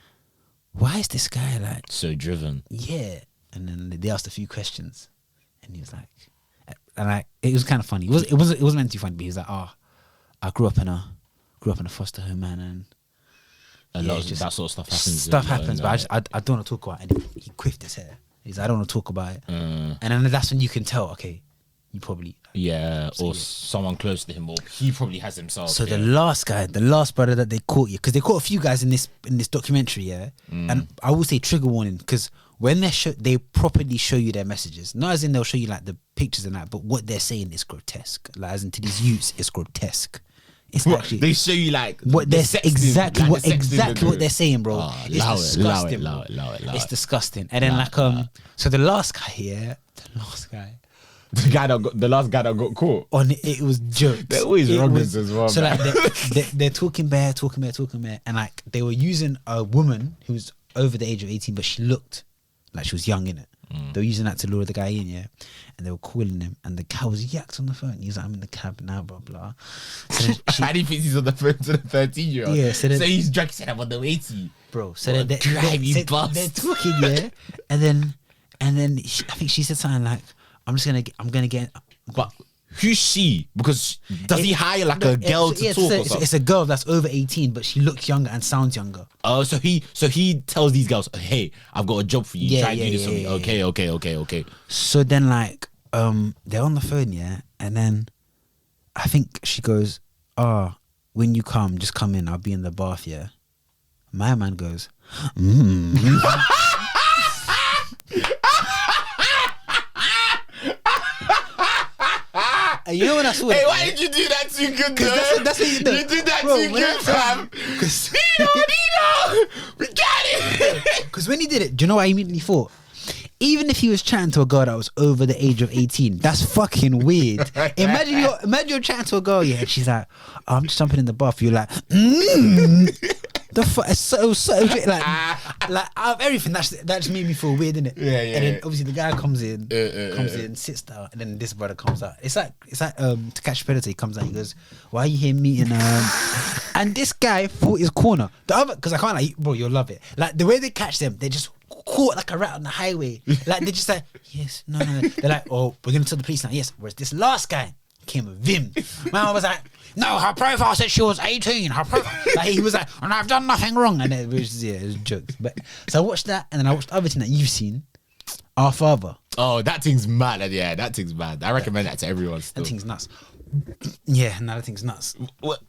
why is this guy like so driven. yeah? And then they asked a few questions, and he was like, and like it was kind of funny. It wasn't meant to be funny, but he was like, oh, I grew up in a foster home, man, and A yeah, lot it's of that sort of stuff happens. Stuff happens, but I don't want to talk about it. And he quiffed his hair. He's like, I don't want to talk about it. And then that's when you can tell, okay, you probably. Yeah, So, or yeah. someone close to him, or he probably has himself. So yeah. the last brother that they caught, because they caught a few guys in this documentary, yeah. And I will say trigger warning, because when they properly show you their messages, not as in they'll show you like the pictures and that, but what they're saying is grotesque. Like as in to these youths, it's grotesque. It's What, actually they show you like what the they're sexting, exactly like what the sexting exactly what video. they're saying, bro. Oh, It's allow it, disgusting. allow bro. it, allow it. It's disgusting. And then so the last guy here, The last guy that got caught. on it was jokes. They're always It ruggers was- as well, So man. like they're talking bare, and like they were using a woman who was over the age of 18, but she looked like she was young in it. They were using that to lure the guy in, yeah. And they were calling him, and the guy was yacked on the phone. He was like, "I'm in the cab now, blah blah." So then And he thinks he's on the phone to the 13-year-old. Yeah, so then- he's dragging said I'm on the 80. bro. So What then a drive, you bust. they're talking, yeah. and then I think she said something like, I'm gonna get. But who's she? Because does he hire like a girl to talk or something? It's a girl that's over 18, but she looks younger and sounds younger. Oh, so he tells these girls, "Hey, I've got a job for you. Yeah, Try and yeah, do this for yeah, me." yeah, Okay. So then like they're on the phone, yeah, and then I think she goes, "Oh, when you come, just come in. I'll be in the bath, yeah." My man goes, And you know when I saw Hey, it, why did you do that too good, though? that's what you do. You did that Bro, too when I good, tell fam. you- 'cause- Nino, we got it. Because when he did it, do you know what I immediately thought? Even if he was chatting to a girl that was over the age of 18, that's fucking weird. Imagine you're chatting to a girl, yeah, and she's like, oh, I'm just jumping in the bath. You're like, the fuck, it's so like out of everything, that just made me feel weird, innit? Yeah. And then obviously the guy comes in, sits down, and then this brother comes out. It's like To Catch a Predator. He comes out, he goes, why are you here meeting? And this guy fought his corner. The other, because I can't like, bro, you'll love it. Like the way they catch them, they just caught like a rat on the highway. Like they're just like, yes, no. They're like, oh, we're gonna tell the police now. Yes, whereas this last guy came with vim. Man was like, no, her profile said she was 18. Her profile, like he was like, and I've done nothing wrong. And it was jokes. But so I watched that, and then I watched the other thing that you've seen, Our Father. Oh, that thing's mad. Yeah, that thing's mad. I recommend that to everyone still. That thing's nuts. Yeah, no, that thing's nuts. What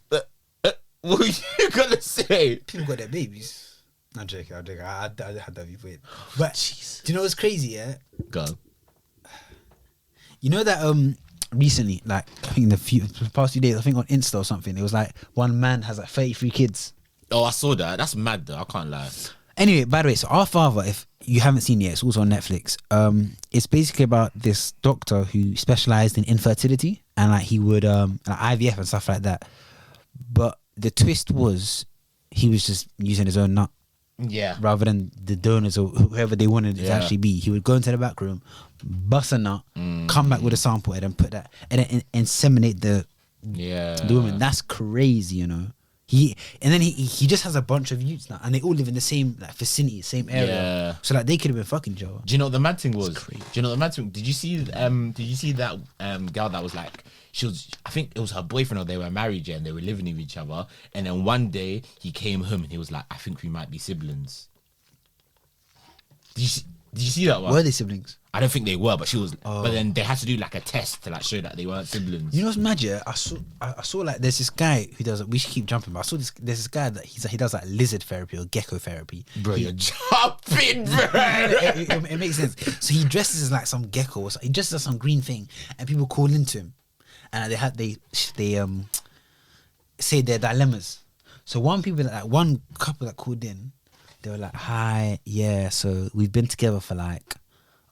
were you gonna say? People got their babies. I'm joking. I had that before. But do you know what's crazy? Yeah, Go. you know that recently, like I think the past few days, I think on Insta or something, it was like one man has like 33 kids. Oh, I saw that. That's mad though. I can't lie. Anyway, by the way, so Our Father, if you haven't seen it yet, it's also on Netflix. It's basically about this doctor who specialized in infertility, and like he would like IVF and stuff like that. But the twist was he was just using his own nut. Yeah. Rather than the donors or whoever they wanted it to actually be. He would go into the back room, bust a nut, come back with a sample, and then put that, and then inseminate Yeah. the women. That's crazy, you know. He just has a bunch of youths now, and they all live in the same like vicinity, same area. Yeah. So like they could have been fucking Joe. Do you know what the mad thing was? crazy. Do you know what the mad thing? Did you see that girl that was like, she was, I think it was her boyfriend, or they were married, yeah, and they were living with each other, and then one day he came home and he was like, I think we might be siblings. Did you see that one? Were they siblings? I don't think they were, but she was. But then they had to do like a test to like show that they weren't siblings. You know what's mad? Yeah, I saw like there's this guy who does. We should keep jumping, but I saw there's this guy that he does like lizard therapy or gecko therapy. Bro, you're jumping, bro. it makes sense. So he dresses as like some gecko, or he dresses as some green thing, and people call into him, and they say their dilemmas. So one couple that called in, they were like, "Hi, yeah, so we've been together for like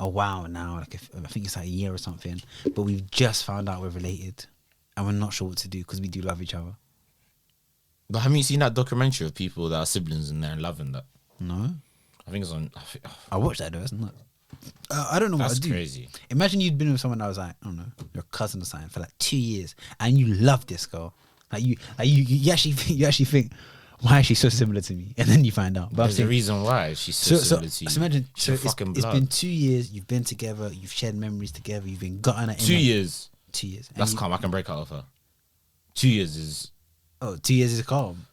a while now, like I think it's like a year or something, but we've just found out we're related, and we're not sure what to do because we do love each other." But haven't you seen that documentary of people that are siblings and they're in love and that? No, I think it's on. I watched that though. It's not. I don't know what That's I'd do. crazy. Imagine you'd been with someone that was like, I don't know, your cousin or something for like 2 years, and you love this girl. You actually think, why is she so similar to me? And then you find out. But There's a reason why she's so similar to you. So imagine, She's it's fucking it's blood. been 2 years. You've been together. You've shared memories together. You've been gotten at 2 years. 2 years. That's calm. I can break out of her. 2 years is. Oh, 2 years is calm.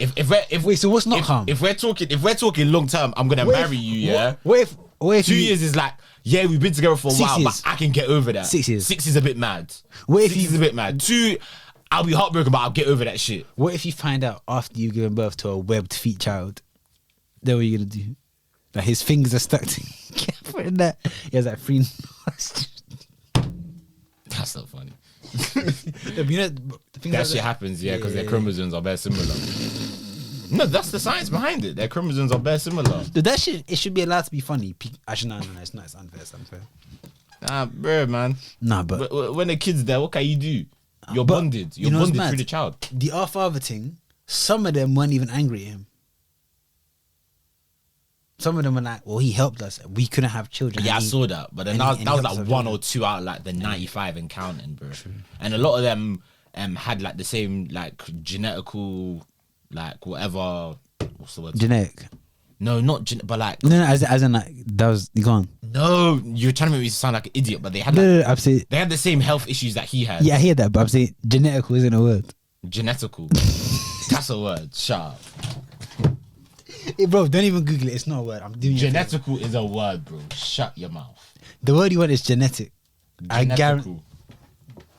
Wait, so what's not calm? If we're talking long term, I'm gonna marry you. Yeah. What if 2 years is like, yeah, we've been together for a 6 while, years. but I can get over that. 6 years. 6 is a bit mad. What if 6 is a bit mad. 2, I'll be heartbroken, but I'll get over that shit. What if you find out after you've given birth to a webbed feet child? Then what are you gonna do? Like his fingers are stuck together in that. He has like 3 nostrils. That's not funny. You know, the things That like shit happens, yeah, because their chromosomes are very similar. No, that's the science behind it. Their chromosomes are very similar. Dude, that shit, it should be allowed to be funny. Actually, no, it's not. It's unfair. It's unfair. Nah, bro, man. Nah, but When the kid's there, what can you do? You're But bonded. You're you know what's bonded mad? through the child. the our father thing, some of them weren't even angry at him. Some of them were like, well, he helped us. We couldn't have children. Yeah, I And he- saw that. But then and that, he that was helped like us one have or two out of like the 95 and counting, bro. And a lot of them had like the same like genetical, like whatever. What's the word? genetic. No, not but like. No, as in like that was you gone. No, you're trying to make me sound like an idiot, but they had like, No, I'm saying, they had the same health issues that he had. yeah, I hear that, but I'm saying genetical isn't a word. Genetical. That's a word. Shut up. Hey, bro, don't even Google it. It's not a word. I'm doing it. Genetical is a word, bro. Shut your mouth. The word you want is genetic. I guarantee.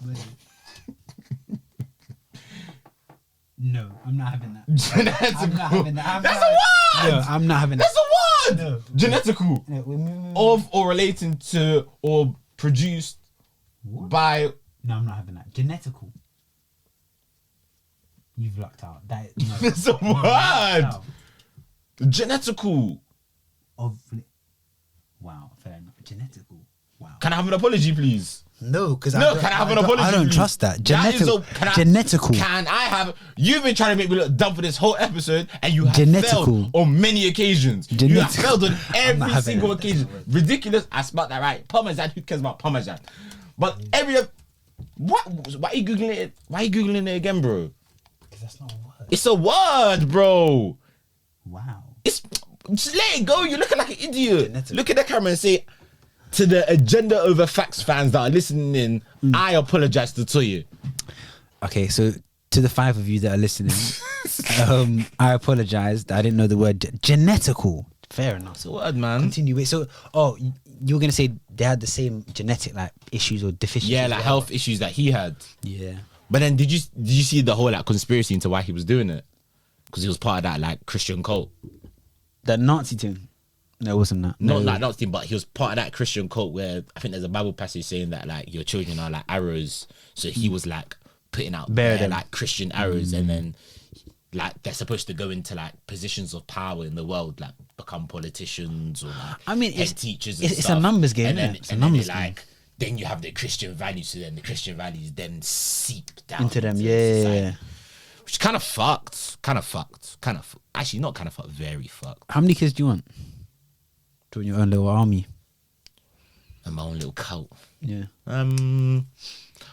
Genetical. No, I'm not having that. Genetical. I'm not having that. That's a word. No, I'm not having that. That's a word. No. Genetical. No, Of or relating to or produced by. no, I'm not having that. Genetical. You've lucked out. That is, no. That's a No, you've lucked word. out. Genetical. Of. Wow, fair enough. Genetical. Wow. Can I have an apology, please? No, because No, can I have an apology? I don't please? trust that. That is Genetical. Genetical. Genetical. Can I have? You've been trying to make me look dumb for this whole episode, and you have Genetical. failed on many occasions. You have Genetical. failed on I'm not every having single that. occasion. Ridiculous. I spelled that right. Parmesan. Who cares about Parmesan? But every what? Why are you googling it? Why are you googling it again, bro? Because that's not a word. It's a word, bro. Wow. It's just let it go. You're looking like an idiot. Genetical. Look at the camera and say, to the agenda over facts fans that are listening in, I apologize to you. Okay, so to the 5 of you that are listening, I apologize that I didn't know the word genetical. Fair enough. It's a word, man. Continue. Wait, so you were gonna say they had the same genetic like issues or deficiencies? Yeah, like or health issues that he had. Yeah. But then did you see the whole like conspiracy into why he was doing it? Because he was part of that like Christian cult. That Nazi thing. No, it wasn't that. Not No. like Nazi, but he was part of that Christian cult where I think there's a Bible passage saying that like your children are like arrows. So he was like putting out Bear bare, them. like Christian arrows, and then like they're supposed to go into like positions of power in the world, like become politicians or like I mean, head it's- teachers. And it's a stuff. numbers game, And then, innit? It's a and then numbers they, game. like then you have the Christian values, so then the Christian values then seep down Into them, society. yeah. Which kind of fucked. Actually, not kind of fucked. Very fucked. How many kids do you want? Join your own little army. And my own little cult. Yeah.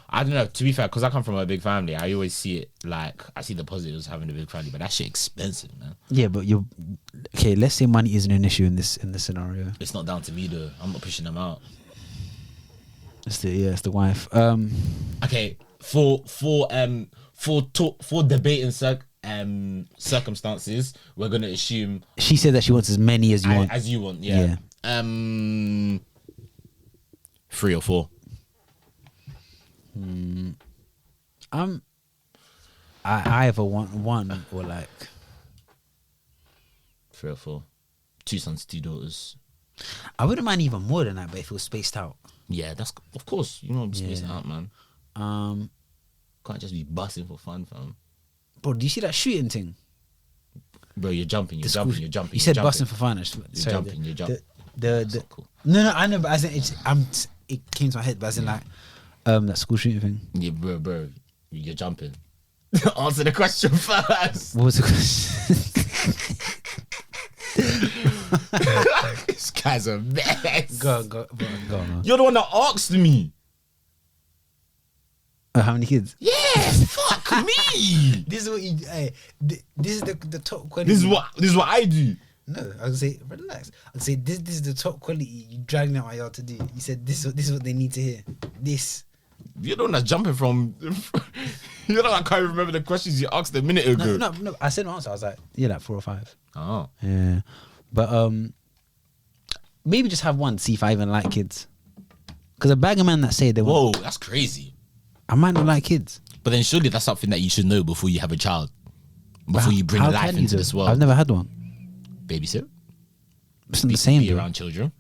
I don't know. To be fair, because I come from a big family, I always see it like I see the positives of having a big family, but that shit expensive, man. Yeah, but you're okay. Let's say money isn't an issue in this scenario. It's not down to me though. I'm not pushing them out. It's the wife. Okay, for debating circumstances, we're gonna assume she said that she wants as many as you want. As you want, yeah. 3 or 4. I either want one or like 3 or 4. 2 sons, 2 daughters. I wouldn't mind even more than that, but if it was spaced out. Yeah, that's of course. You know, spaced out, man. Can't just be busting for fun, fam. Bro, do you see that shooting thing? Bro, you're jumping. You said busting for fun. You're jumping. That's not cool. No, I know, but as in it came to my head, but as in like that school shooting thing. Yeah, bro, you're jumping. Answer the question first. What was the question? This guy's a mess. Go on. You're the one that asked me. How many kids? Yeah, fuck me. This is what you. Hey, this is the top quality. This is what I do. No, I would say relax. I'd say this is the top quality you dragging out my yard to do. You said this is what they need to hear. This. You're the one that's jumping from. You know, I can't remember the questions you asked a minute ago. No. I said an answer. I was like, yeah, like 4 or 5. Oh. Yeah, but maybe just have one. See if I even like kids. Because a bag of men that say they want. Whoa, that's crazy. I might not like kids. But then surely that's something that you should know before you have a child. Before you bring life into this world. I've never had one. Babysit. It's not the same. Be around children.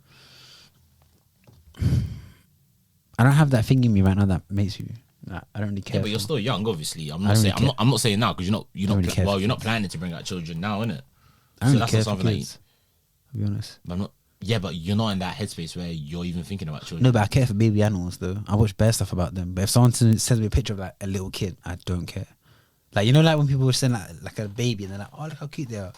I don't have that thing in me right now that makes you. Like, I don't really care. Yeah, but you're still young, obviously. I'm not saying now because you're not planning to bring out children now, innit? I don't really care for kids. To be honest. But you're not in that headspace where you're even thinking about children. No, but I care for baby animals though. I watch bear stuff about them. But if someone sends me a picture of like a little kid, I don't care. Like, you know, like when people send like a baby and they're like, oh, look how cute they are.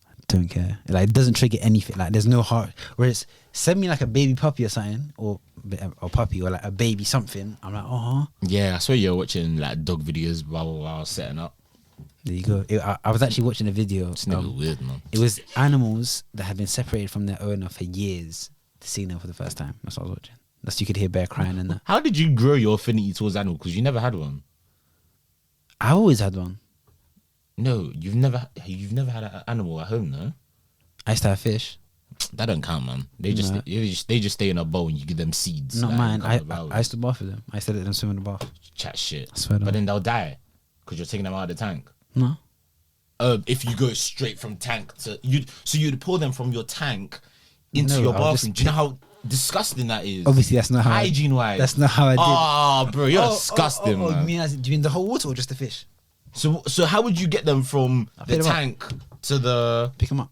I don't care. Like, it doesn't trigger anything. Like, there's no heart. Whereas send me like a baby puppy or something, or puppy, or like a baby something. I'm like, Yeah, I swear you're watching like dog videos while setting up. There you go. I was actually watching a video. It's never weird, man. It was animals that have been separated from their owner for years to see them for the first time. That's what I was watching. That's you could hear bear crying and that. How did you grow your affinity towards animals? Because you never had one. I always had one. No, you've never had an animal at home, no? I used to have fish. That don't count, man. They just stay in a bowl and you give them seeds. Not mine. I used to bath with them. I used to let them swim in the bath. Chat shit. I swear. But then they'll die because you're taking them out of the tank. No. If you go straight from tank to you'd pour them from your tank into your bathroom. Do you know how disgusting that is? Obviously, that's not how hygiene wise. That's not how I did. Oh, bro, you're disgusting, man. Do you mean the whole water or just the fish? So how would you get them from the tank to the? Pick them up.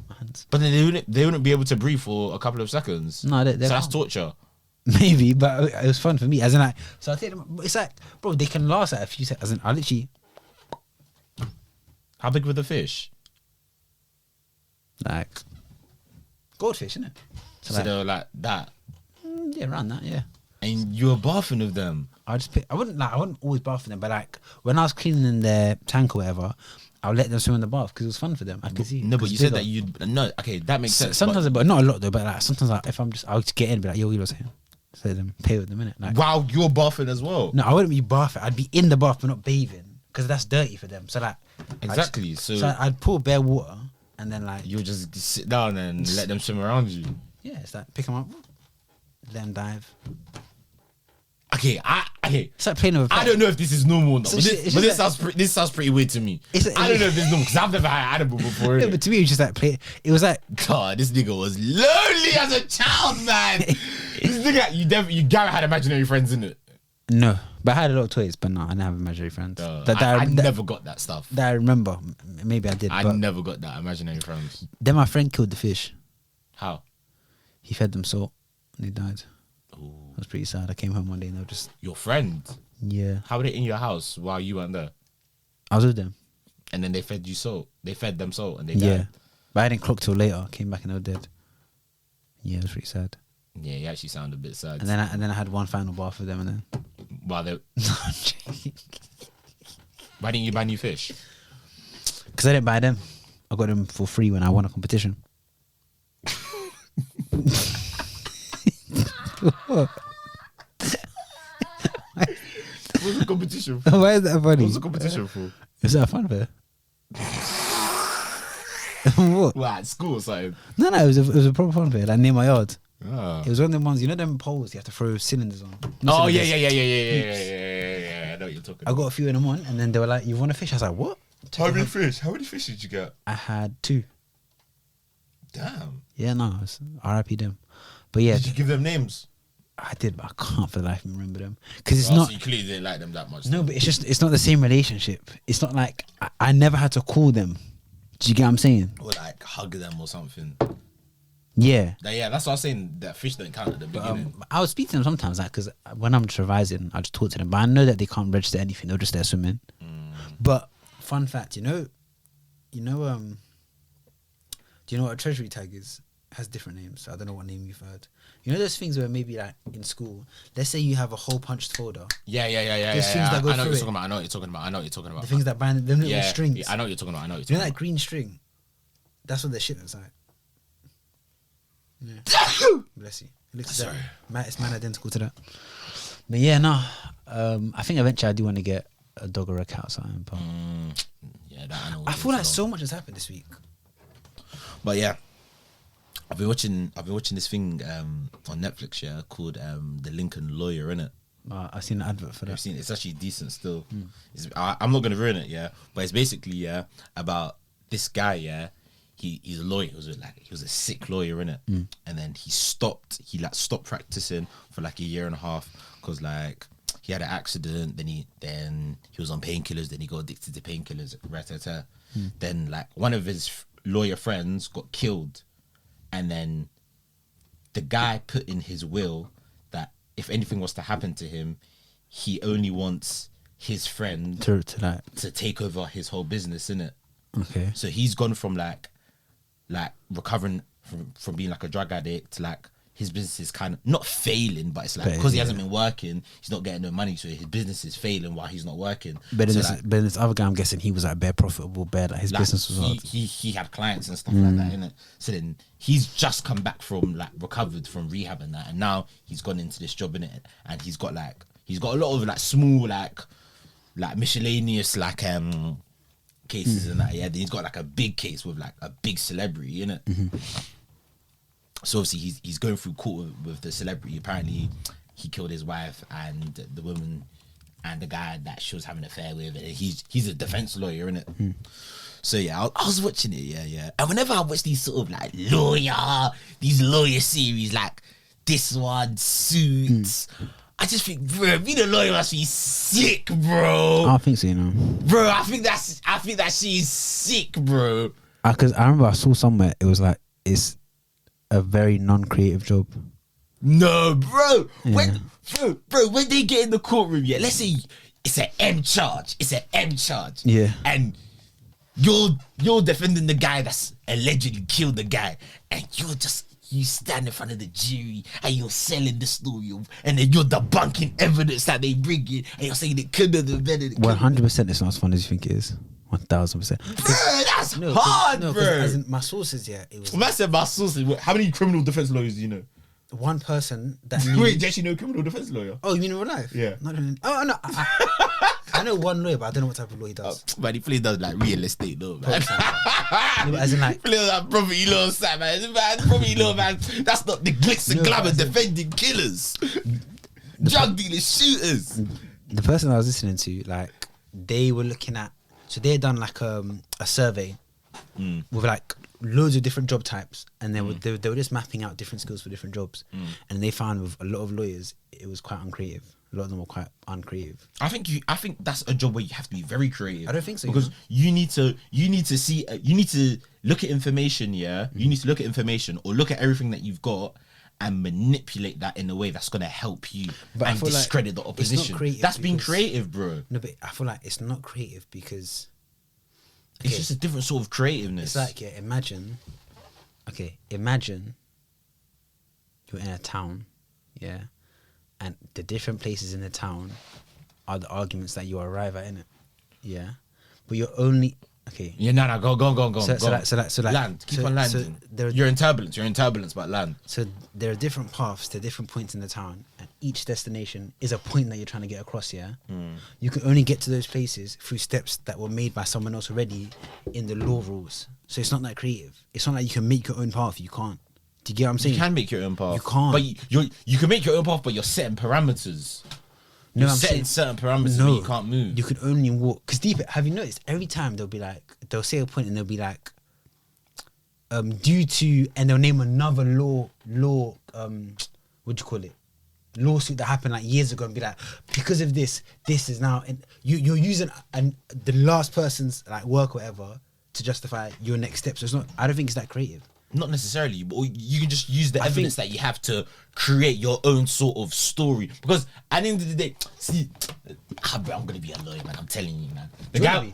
My hands. But then they wouldn't be able to breathe for a couple of seconds. No, so that's torture. Maybe, but it was fun for me. As in, like, so I take them. It's like, bro, they can last like a few seconds. As in, I literally. How big were the fish? Like goldfish, isn't it? So they were like that. Yeah, around that. Yeah. And you were bathing with them. I wouldn't always bath with them, but like when I was cleaning their tank or whatever, I would let them swim in the bath because it was fun for them. I could see. No, but you said that okay, that makes sense. Sometimes, but not a lot though. But like sometimes, like if I'll just get in, and be like, yo, you know, saying, so let them pay with them, innit? Like, wow, you're bathing as well. No, I wouldn't be bathing. I'd be in the bath, but not bathing because that's dirty for them. So like, exactly. So I'd pour bare water and then like you just sit down and let them swim around you. Yeah, it's like pick them up, let them dive. Okay, it's like playing with a pet. I don't know if this is normal or not, So but this this sounds pretty weird to me. I don't know if this is normal because I've never had an animal before. No, but to me, it was just like play. It was like, God, this nigga was lonely as a child, man. This nigga, you gotta had imaginary friends, in it. No, but I had a lot of toys, but no, I didn't have imaginary friends. I never got that stuff. That I remember. Maybe I did. I never got that imaginary friends. Then my friend killed the fish. How? He fed them salt and they died. Ooh. It was pretty sad. I came home one day and they were just... Your friend? Yeah. How were they in your house while you weren't there? I was with them. And then they fed you salt. They fed them salt and they died. Yeah. But I didn't clock till later. Came back and they were dead. Yeah, it was pretty sad. Yeah, you actually sound a bit sad. And then I had one final bath with them and then... Why didn't you buy new fish? Because I didn't buy them. I got them for free when I won a competition. What? What's the competition for? Why is that funny? What's the competition for? Is that a fun fair? What? What, at school or something? No, it was a proper fun fair, like near my yard. Oh. It was one of them ones, you know them poles you have to throw cylinders on. Oh, Cylinders. yeah. I know what you're talking I about. got a few in them on, and then they were like, "You want a fish?" I was like, "What?" How many fish did you get? I had 2. Damn. Yeah, no, it's RIP them. But yeah, Did you give them names? I did, but I can't for the life of me remember them because it's Oh, not. so you clearly didn't like them that much. No, but it's not the same relationship. It's not like I never had to call them. Do you get what I'm saying? Or like hug them or something. Yeah. Yeah, that's what I was saying. That fish don't count at the beginning. I would speak to them sometimes, like, because when I'm just revising, I just talk to them. But I know that they can't register anything; they're just there swimming. But fun fact, do you know what a treasury tag is? It has different names. I don't know what name you've heard. You know those things where maybe like in school, let's say you have a whole punched folder. Yeah. There's things that go I know what through you're it. talking about. I know what you're talking about. The things that bind them little strings. Yeah, I know what you're talking about. You know that green string? That's what the shit looks like. Yeah. Bless you. It looks Sorry. it's man identical to that. But yeah, no. I think eventually I do want to get a dog or a cat or something. But Yeah, that I know. I feel like so much has happened this week. But yeah, I've been watching this thing on Netflix, yeah, called The Lincoln Lawyer, innit? I've seen an advert for I've that. seen it. It's actually decent still. I'm not gonna ruin it, yeah, but it's basically about this guy, yeah. He's a lawyer. He was a sick lawyer, innit? And then he stopped practicing for like a year and a half because like he had an accident. Then he was on painkillers. Then he got addicted to painkillers. Then like one of his lawyer friends got killed, and then the guy put in his will that if anything was to happen to him, he only wants his friend to take over his whole business, innit? Okay. So he's gone from like recovering from being like a drug addict, like his business is kind of not failing, but it's like because he hasn't been working, he's not getting no money, so his business is failing while he's not working. But so then this other guy, I'm guessing he was like bare profitable, like his business was hard. he had clients and stuff like that, innit? So then he's just come back from like recovered from rehab and that, and now he's gone into this job, innit? And he's got a lot of like small like miscellaneous like cases and that, yeah. Then he's got like a big case with like a big celebrity, innit? So obviously he's going through court with the celebrity. Apparently he killed his wife and the woman and the guy that she was having an affair with. And he's a defense lawyer, innit? So yeah, I was watching it, yeah. And whenever I watch these sort of like these lawyer series, like this one, Suits, I just think, bro, being a lawyer must be sick, bro. I don't think so, you know. Bro, I think that she's sick, bro. Because I remember I saw somewhere it was like it's a very non-creative job. No, bro. Yeah. When they get in the courtroom, yeah, let's say it's an M charge. Yeah. And you're defending the guy that's allegedly killed the guy, and you stand in front of the jury and you're selling the story and then you're debunking evidence that they bring in and you're saying it could have been better. 100% it's not as fun as you think it is. 1000%. Bro, that's hard, bro. As in my sources, yeah, it was When I said my sources, how many criminal defense lawyers do you know? one person that Wait, do you actually know a criminal defense lawyer? Oh, you mean in real life? Yeah. Not in, oh no, I know one lawyer, but I don't know what type of law he does. But he plays does like real estate though, man. No, but as in like, Plays like property law, man. Property law, man. That's not the glitz and glamour defending killers, drug dealers, shooters. the person I was listening to, like, they were looking at, so they had done like a survey with like loads of different job types, and they were just mapping out different skills for different jobs, and they found with a lot of lawyers it was quite uncreative. A lot of them were quite uncreative. I think that's a job where you have to be very creative. I don't think so, because you need to look at information. Yeah, you need to look at information or look at everything that you've got and manipulate that in a way that's gonna help you and discredit the opposition. That's being creative, bro. No, but I feel like it's not creative because it's just a different sort of creativeness. It's like, yeah, imagine you're in a town, yeah, and the different places in the town are the arguments that you arrive at, innit? Yeah, but you're only okay. Yeah, no, go. So land. Keep on landing. You're in turbulence, but land. So there are different paths to different points in the town, and each destination is a point that you're trying to get across. Yeah, you can only get to those places through steps that were made by someone else already in the law rules. So it's not that creative. It's not like you can make your own path. You can't. Do you get what I'm saying? You can make your own path. You can't. But you can make your own path, but you're setting parameters. No, You're I'm setting saying- certain parameters No, where you can't move. You can only walk. Because deep, have you noticed? Every time they'll say a point and they'll be like, due to, and they'll name another law, what do you call it? Lawsuit that happened like years ago, and be like, because of this is now, and you're using the last person's like work or whatever to justify your next step. So it's not. I don't think it's that creative. Not necessarily, but you can just use the evidence that you have to create your own sort of story. Because at the end of the day, see, I'm gonna be a lawyer, man. I'm telling you, man. The guy.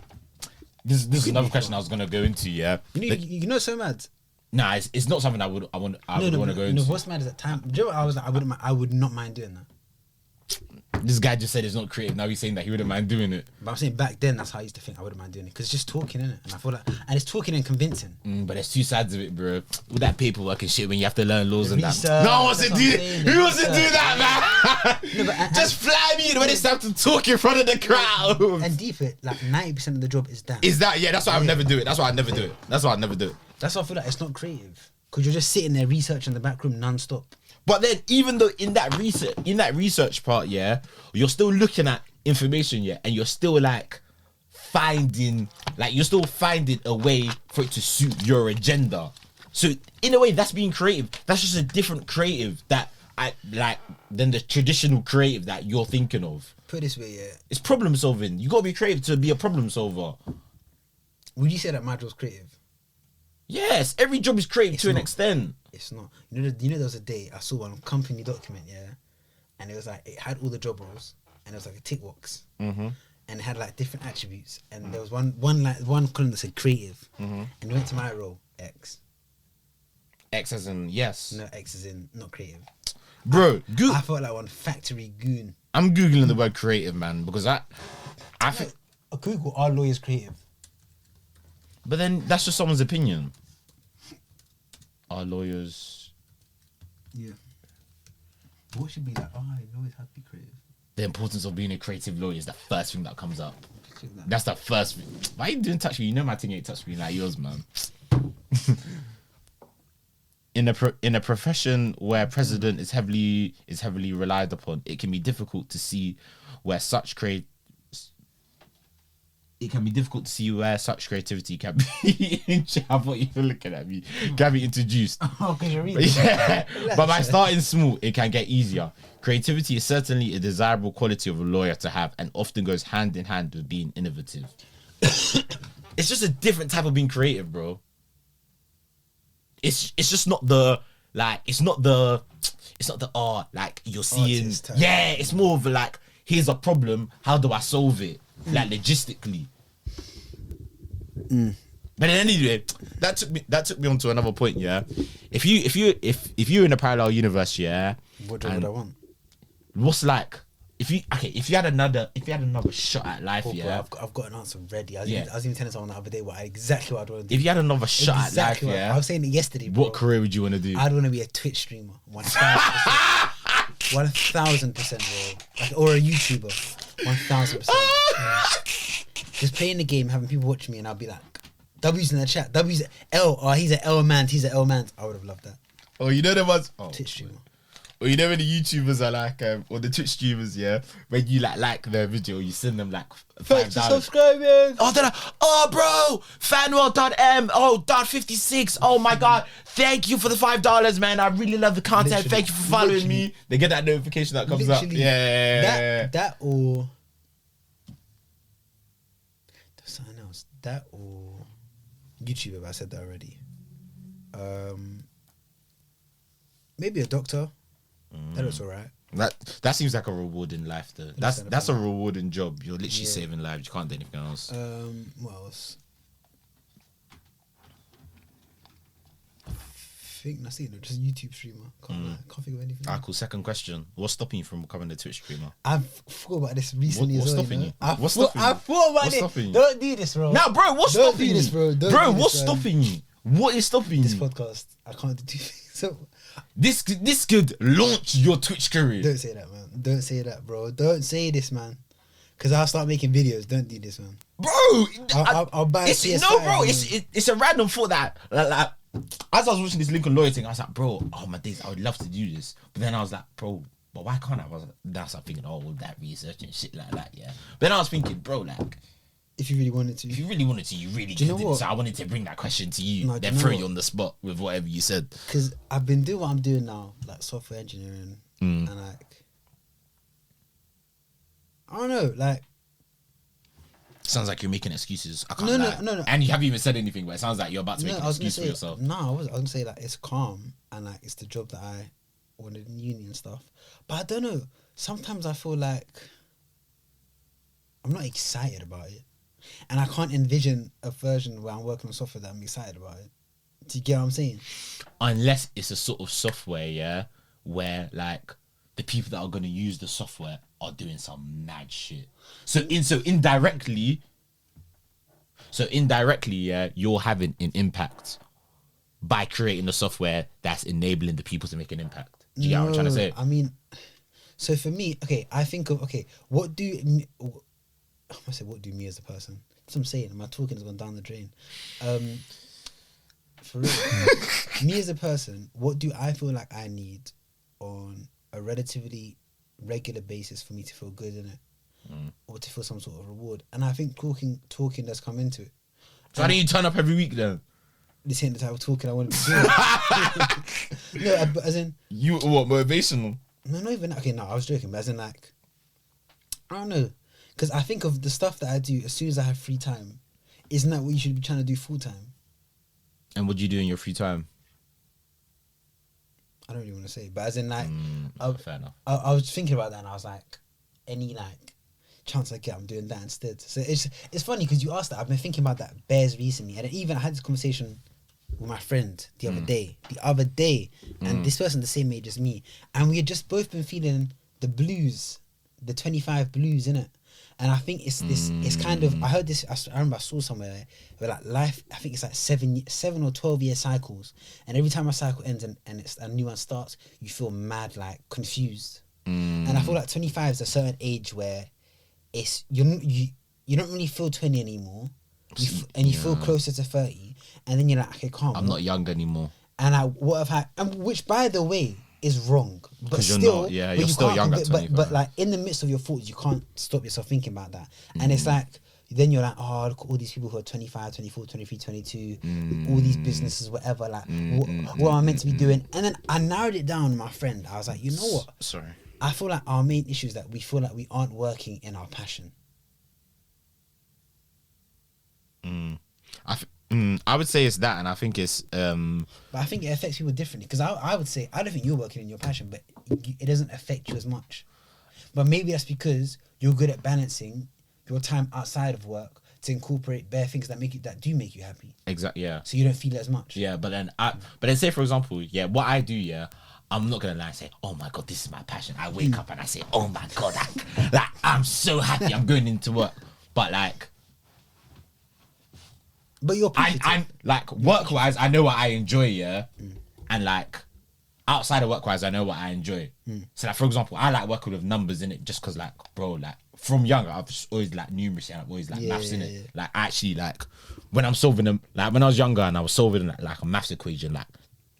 This is another question I was gonna go into. Yeah, You know, so mad. Nah, it's not something I would want to go into. No, what's mad is that time. Do you know what I was like? I would not mind doing that. This guy just said it's not creative. Now he's saying that he wouldn't mind doing it. But I'm saying back then, that's how I used to think I wouldn't mind doing it, because it's just talking, innit? And I feel like, and it's talking and convincing. But there's two sides of it, bro. With that paperwork and shit, when you have to learn laws and Research, that. No one wants to that's do. what I'm saying, Who wants to do research. that, man? No, but Just fly me when it's time to talk in front of the crowd. And deep it, like 90% of the job is that. Is that? Yeah, that's why I would never do it. That's why I never do it. That's why I never do it. That's why I feel like it's not creative, because you're just sitting there researching the back room non-stop. But then, even though in that research part, yeah, you're still looking at information, yeah, and you're still like finding a way for it to suit your agenda. So in a way, that's being creative. That's just a different creative that I like than the traditional creative that you're thinking of. Put it this way, yeah. It's problem solving. You gotta be creative to be a problem solver. Would you say that my job's creative? Yes, every job is creative It's to an not. extent. It's not. You know, there was a day I saw one company document, yeah, and it was like, it had all the job roles, and it was like a tick box, and it had like different attributes, and there was one column that said creative, and it went to my role, X. X as in yes. No, X is in not creative. Bro, I felt like one factory goon. I'm googling the word creative, man, because I think. Google are lawyers creative. But then that's just someone's opinion. Are lawyers? Yeah. What should be like? Oh, lawyers have to be creative. The importance of being a creative lawyer is the first thing that comes up. Check that. That's the first thing. Why are you doing touch me? You know my thing ain't touch me like yours, man. In a profession where president is heavily relied upon, it can be difficult to see where such creativity can be. I thought you were looking at me. Can be introduced. Oh, because you're reading. Yeah. But by starting small, it can get easier. Creativity is certainly a desirable quality of a lawyer to have, and often goes hand in hand with being innovative. It's just a different type of being creative, bro. It's just not the like. It's not the art like you're seeing. Artist type. Yeah, it's more of like, here's a problem. How do I solve it? Like logistically. But anyway, that took me on to another point. Yeah, if you're in a parallel universe, yeah, What job would I want? what's like if you had another shot at life, Oh, yeah. bro, I've got an answer ready. I was Yeah. even telling someone the other day exactly what I'd want to do. If you had another shot Exactly at what- life, yeah. I was saying it yesterday, bro. What career would you want to do? I'd want to be a Twitch streamer. 1,000%. 1,000%, bro. Like, or a YouTuber. 1,000%. Yeah. Just playing the game, having people watch me, and I'll be like, W's in the chat. W's L. Oh, he's an L man. He's an L man. I would have loved that. Oh, you know the ones. Oh, Twitch streamer. or you know when the YouTubers are like, or the Twitch streamers, yeah, when you like their video, you send them like Thanks for $5. subscribing. Oh, they're like, oh, bro, Fanwell.m, oh, .56, oh my God, thank you for the $5, man. I really love the content. Literally, Thank you for following literally. me. They get that notification that comes up. Literally, Yeah. That or there's something else. That or YouTuber. But I said that already. Maybe a doctor. That looks alright. That seems like a rewarding life, though. That's a rewarding job. You're literally Yeah. saving lives. You can't do anything else. What else? think that's it. Just a YouTube streamer. Can't think of anything. Ah, cool. Second question: what's stopping you from becoming a Twitch streamer? I've thought about this recently What's as well. stopping you? I What's thought stopping you? about What's it. stopping you? Don't do this, bro. Now, bro, what's Don't stopping do this, you, bro. Don't bro? do What's this, stopping you? What is stopping This you? podcast, I can't do two things. So This could launch your Twitch career. don't say that, man. Don't say that, bro. Don't say this, man. Because I'll start making videos. Don't do this, man. Bro, I'll buy a it's, PS5. no, bro. man. It's a random thought that like as I was watching this Lincoln Lawyer thing, I was like, bro, oh my days, I would love to do this. But then I was like, bro, but why can't I? That's I'm thinking, all that research and shit like that, yeah. But then I was thinking, bro, like, If you really wanted to. if you really wanted to, you really Do you know could. what? So I wanted to bring that question to you, No, do then you know throw what? you on the spot with whatever you said. Because I've been doing what I'm doing now, like software engineering, and like, I don't know, like, Sounds like you're making excuses. I can't No, lie. no. And you haven't even said anything, but it sounds like you're about to make an I was gonna excuse for say, yourself. no, I was gonna say like it's calm and like it's the job that I wanted in uni and stuff. But I don't know. Sometimes I feel like I'm not excited about it, and I can't envision a version where I'm working on software that I'm excited about it. Do you get what I'm saying? Unless it's a sort of software, yeah, where like the people that are going to use the software are doing some mad shit. So indirectly, yeah, you're having an impact by creating the software that's enabling the people to make an impact. Do you get what I'm trying to say? I mean, so for me, okay, I think of what do me as a person? That's what I'm saying. My talking has gone down the drain. For real, me as a person, what do I feel like I need on a relatively regular basis for me to feel good in it, or to feel some sort of reward? And I think talking does come into it. So why don't you turn up every week then? This ain't the type of talking I want to be doing. No, but as in, You what, motivational? no, not even. Okay, no, I was joking, but as in like, I don't know, because I think of the stuff that I do as soon as I have free time. Isn't that what you should be trying to do full time? And what do you do in your free time? I don't really want to say, but as in like, Fair enough. I was thinking about that and I was like, any like chance I get, I'm doing that instead. So it's funny because you asked that. I've been thinking about that bears recently, and even I had this conversation with my friend the other day, and this person the same age as me, and we had just both been feeling the blues, the 25 blues, innit? And I think it's this. It's kind of. I heard this. I remember I saw somewhere where like life. I think it's like 7 or 12 year cycles, and every time a cycle ends and it's a new one starts, you feel mad, like confused. And I feel like 25 is a certain age where it's you don't really feel 20 anymore, you feel closer to 30, and then you're like, okay, calm. I'm not young anymore. And what I've had, and which by the way is wrong, but 'Cause you're still, not, yeah, but you're you still can't young at compare- 25. but like in the midst of your thoughts, you can't stop yourself thinking about that. And it's like, then you're like, oh, look at all these people who are 25, 24, 23, 22, with all these businesses, whatever, like, what am I meant to be doing? And then I narrowed it down, my friend. I was like, you know what? Sorry. I feel like our main issue is that we feel like we aren't working in our passion. I would say it's that, and I think it's But I think it affects people differently, because I would say, I don't think you're working in your passion, but it doesn't affect you as much. But maybe that's because you're good at balancing your time outside of work to incorporate bare things that do make you happy. exactly, yeah. So you don't feel it as much. Yeah, but then say for example, yeah, what I do, yeah, I'm not gonna lie and say, oh my god, this is my passion. I wake up and I say, oh my god, I'm so happy. I'm going into work, but like, But you're I'm like work wise, I know what I enjoy, yeah, and like outside of work wise, I know what I enjoy. So like for example, I like working with numbers in it, just because like, bro, like from younger, I've just always like numeracy and I've always like maths in it. Yeah. Like actually, like when I'm solving them, like when I was younger and I was solving like a maths equation, like.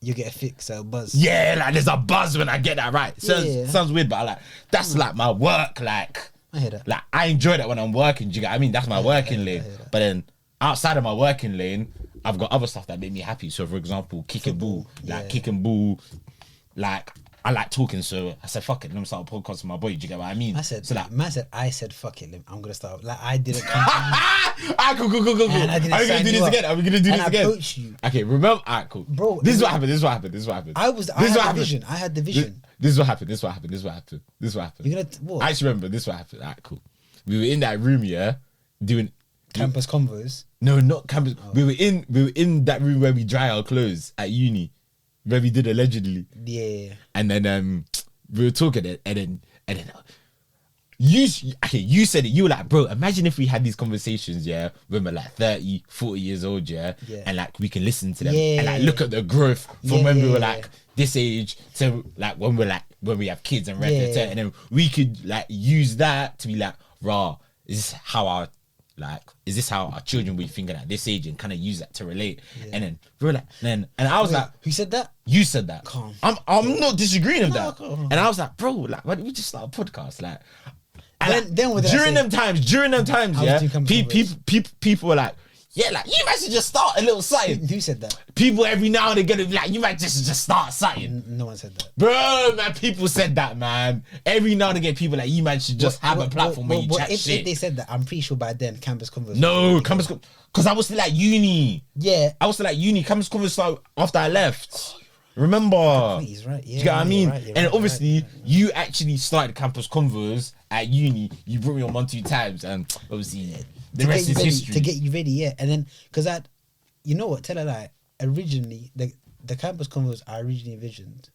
you get a fix, a buzz. Yeah, like there's a buzz when I get that right. Sounds weird, but I like that's like my work. Like I hear that. Like I enjoy that when I'm working. Do you get what I mean? That's my working lane. But then outside of my working lane, I've got other stuff that make me happy. So for example, kicking ball, like I like talking. So I said, fuck it, let me start a podcast with my boy. Do you get what I mean? I said, so like, I said, fuck it, I'm gonna start. Like I didn't come to you. Alright, cool. And I didn't Are we gonna sign do you this up. again? Are we gonna do And this I again? approached you. Okay, remember? Alright, cool. Bro, this is what happened. I had the vision. I had the vision. This is what happened. You're gonna what? I actually remember this is what happened. Alright, cool. We were in that room, yeah, doing Campus convos. no, not campus. We were in that room where we dry our clothes at uni. where we did allegedly. Yeah. And then we were talking and then you said it. You were like, bro, imagine if we had these conversations, yeah, when we're like 30, 40 years old, yeah, and like we can listen to them and like look at the growth from when we were like this age to like when we have kids and and then we could like use that to be like, rah, is this how our children will be thinking at this age, and kind of use that to relate? And then we were like, and I was like, who said that? You said that. Calm. I'm not disagreeing with that. Calm. And I was like, bro, like, why don't we just start a podcast? Like, Then what did I during say? them times, yeah, Campus people were like, yeah, like, you might just start a little something. Who said that? People every now and again be like, you might just start something. No one said that. Bro, man, people said that, man. Every now and again, people like, you might should just have a platform where you chat shit. If they said that, I'm pretty sure by then Campus Converse. No, Campus Converse, because I was still at uni. Yeah. I was still at uni. Campus Converse started after I left. Remember? He's right. Yeah, Do you get what I mean? Right, and obviously, you actually started Campus Convos at uni. You brought me on 1-2 times, and obviously, the rest is history. To get you ready, yeah. And then, because you know what? Tell her like originally the Campus Convos I originally envisioned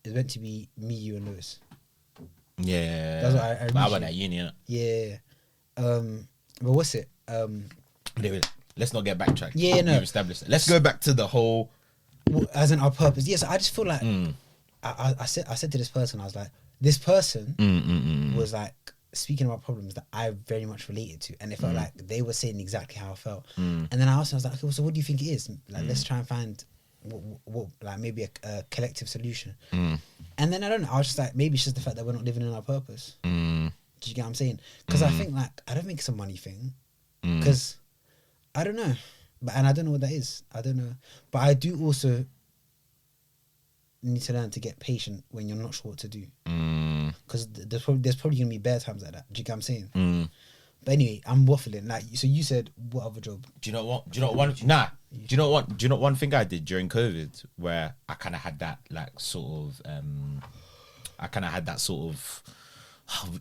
is meant to be me, you, and Lewis. Yeah, that's what I originally. How about that uni? Yeah. But what's it? Wait, let's not get backtracked. Yeah, no. We've established it. Let's go back to the whole. As in our purpose. Yes, I just feel like I said to this person, I was like, this person was like speaking about problems that I very much related to, and it felt like they were saying exactly how I felt. And then I asked them, I was like, okay, well, so what do you think it is? Like, let's try and find what like maybe a collective solution. And then I don't know, I was just like, maybe it's just the fact that we're not living in our purpose. Do you get what I'm saying? Because I think like, I don't think it's a money thing, because I don't know. And I don't know what that is. I don't know. But I do also need to learn to get patient when you're not sure what to do. Because there's probably going to be bad times like that. Do you get what I'm saying? But anyway, I'm waffling. Like, so you said, what other job? Do you know what? Do you know one thing I did during COVID where I kind of had that like sort of,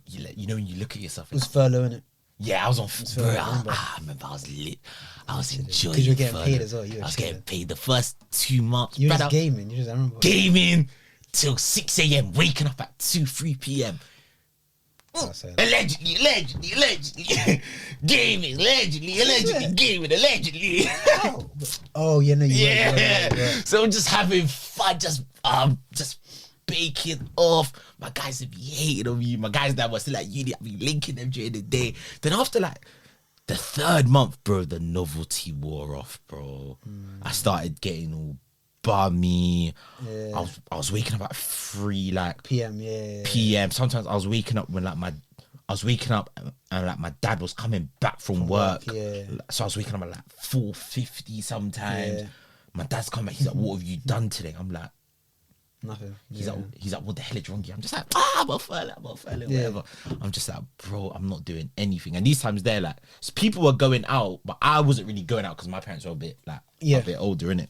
you know, when you look at yourself. It was furlough, innit? Yeah, I was on. Bro, I remember I was lit. I was enjoying. Because you were getting paid as well. I was getting paid the first 2 months. You were just gaming. I remember gaming till 6 a.m. Waking up at 2-3 p.m. Allegedly, gaming, allegedly, gaming, allegedly. Oh, yeah, no, yeah. So I'm just having fun, just baking off. My guys would be hating on me. My guys that were still at uni, I'd be linking them during the day. Then after like the 3rd month, bro, the novelty wore off, bro. I started getting all bummy. Yeah. I was waking up at 3 like PM. PM. Sometimes I was waking up when like and like my dad was coming back from work. So I was waking up at like 4:50 sometimes. My dad's coming back. He's like, "What have you done today?" I'm like, nothing. He's like, what the hell is wrong here? I'm just like, I'm a fella, whatever. I'm just like, bro, I'm not doing anything. And these times they're like, so people were going out, but I wasn't really going out because my parents were a bit older, innit?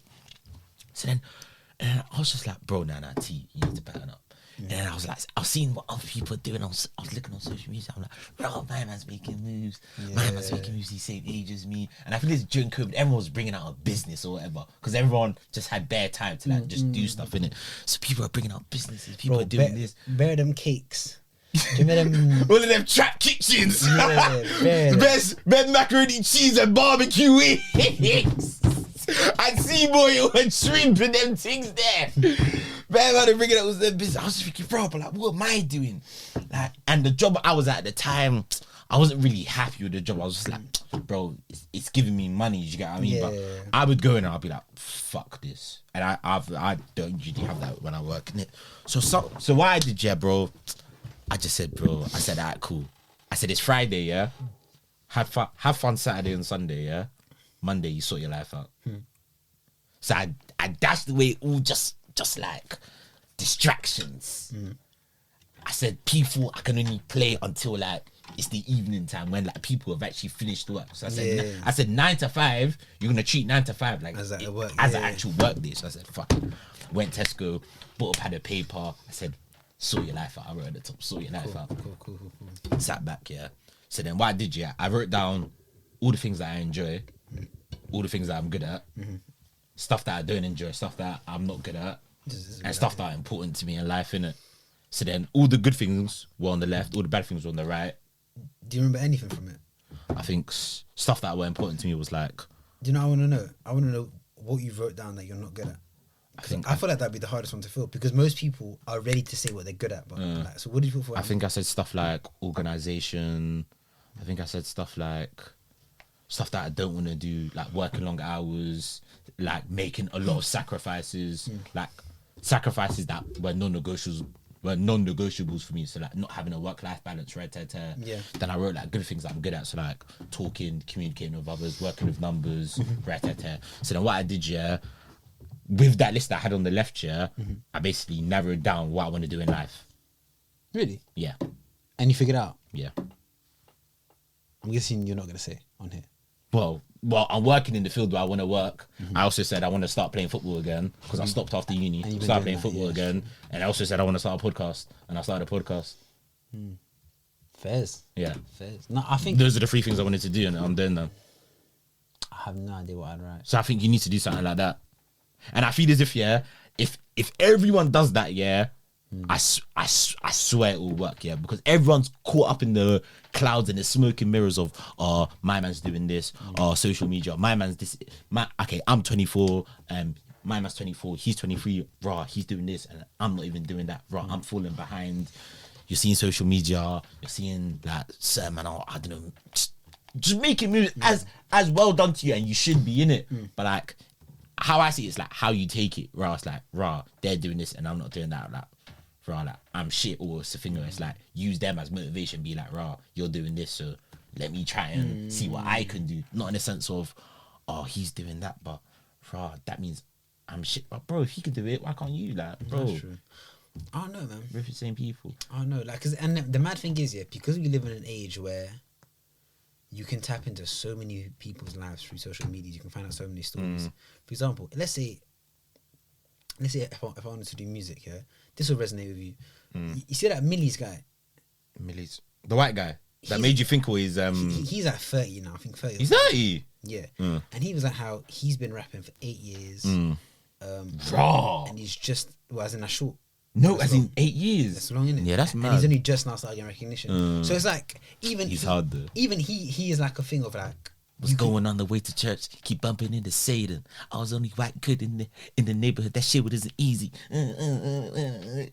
So then, and I was just like, bro, nah, T, you need to pattern up. And then I was seeing what other people are doing. I was looking on social media. I'm like, bro, my man's making moves. My man's making moves the same age as me. And I feel it's during COVID, everyone was bringing out a business or whatever, because everyone just had bare time to like just do stuff in it. So people are bringing out businesses. People are doing this. Bear them cakes. Do you remember them? All of them trap kitchens. Yeah, best macaroni cheese and barbecue wings. And sea boil and shrimp and them things there. Man, man, bringing up was their business. I was just thinking, bro, but like, what am I doing? Like, and the job I was at the time, I wasn't really happy with the job. I was just like, bro, it's giving me money. You get what I mean? But I would go in and I'd be like, fuck this. And I don't usually have that when I work in it. So what I did, bro, I just said, bro, I said, alright, cool. I said, it's Friday, yeah? Have fun Saturday and Sunday, yeah? Monday, you sort your life out. So I dashed away all just like distractions. I said, people, I can only play until like it's the evening time when like people have actually finished work. So I said 9 to 5, you're gonna treat 9 to 5 like as an actual work day. So I said, fuck it. Went Tesco, bought a pad of paper. I said, sort your life out. I wrote at the top, sort your life out. Cool. Sat back, yeah. So then what I did, I wrote down all the things that I enjoy, all the things that I'm good at, stuff that I don't enjoy, stuff that I'm not good at, and stuff that are important to me in life, innit? So then all the good things were on the left, all the bad things were on the right. Do you remember anything from it? I think stuff that were important to me was like, Do you know what I want to know? I want to know what you wrote down that you're not good at. I think I feel like that'd be the hardest one to fill because most people are ready to say what they're good at. But like, so what did you put for? I think I said stuff like organization. I think I said stuff like stuff that I don't want to do, like working long hours, like making a lot of sacrifices, like sacrifices that were non-negotiables for me. So like not having a work-life balance, right? Yeah. Then I wrote like good things that I'm good at. So like talking, communicating with others, working with numbers, right? So then what I did, with that list that I had on the left, I basically narrowed down what I want to do in life. Really? Yeah. And you figured out? Yeah. I'm guessing you're not going to say on here. Well, I'm working in the field where I want to work. I also said I want to start playing football again because I stopped after uni. Start playing football again. And I also said I want to start a podcast, and I started a podcast. Fairs. Yeah. Fairs. No, I think Those are the 3 things I wanted to do, and I'm doing them. I have no idea what I'd write. So I think you need to do something like that. And I feel as if, if everyone does that, I swear it will work, because everyone's caught up in the clouds and the smoke and mirrors of, my man's doing this, social media, my man's this, I'm 24, my man's 24, he's 23, raw, he's doing this, and I'm not even doing that, raw, I'm falling behind. You're seeing social media, you're seeing like certain man, I don't know, just making music as well done to you, and you should be in it, but like, how I see it is like how you take it, raw, it's like, raw, they're doing this and I'm not doing that, like, raw, like, I'm shit, or something. It's like, use them as motivation, be like, raw, you're doing this, so let me try and see what I can do. Not in the sense of, he's doing that, but raw, that means I'm shit. But bro, if he can do it, why can't you? Like, bro, That's true. I don't know, man. we're the same people. I don't know, like, and the mad thing is, because we live in an age where you can tap into so many people's lives through social media. You can find out so many stories. For example, let's say if I wanted to do music, this will resonate with you. You see that Millie's guy? Millie's the white guy that made you think always. He's like 30 now. I think 30. He's 30. Yeah, and he was like how he's been rapping for 8 years. Raw. And he's just as in a short. No, as in 8 years. That's long, isn't it? Yeah, that's mad. And he's only just now starting recognition. So it's like He's hard though. Even he is like a thing of like. Was going on the way to church, keep bumping into Satan. I was only white kid in the neighborhood. That shit wasn't easy. Okay.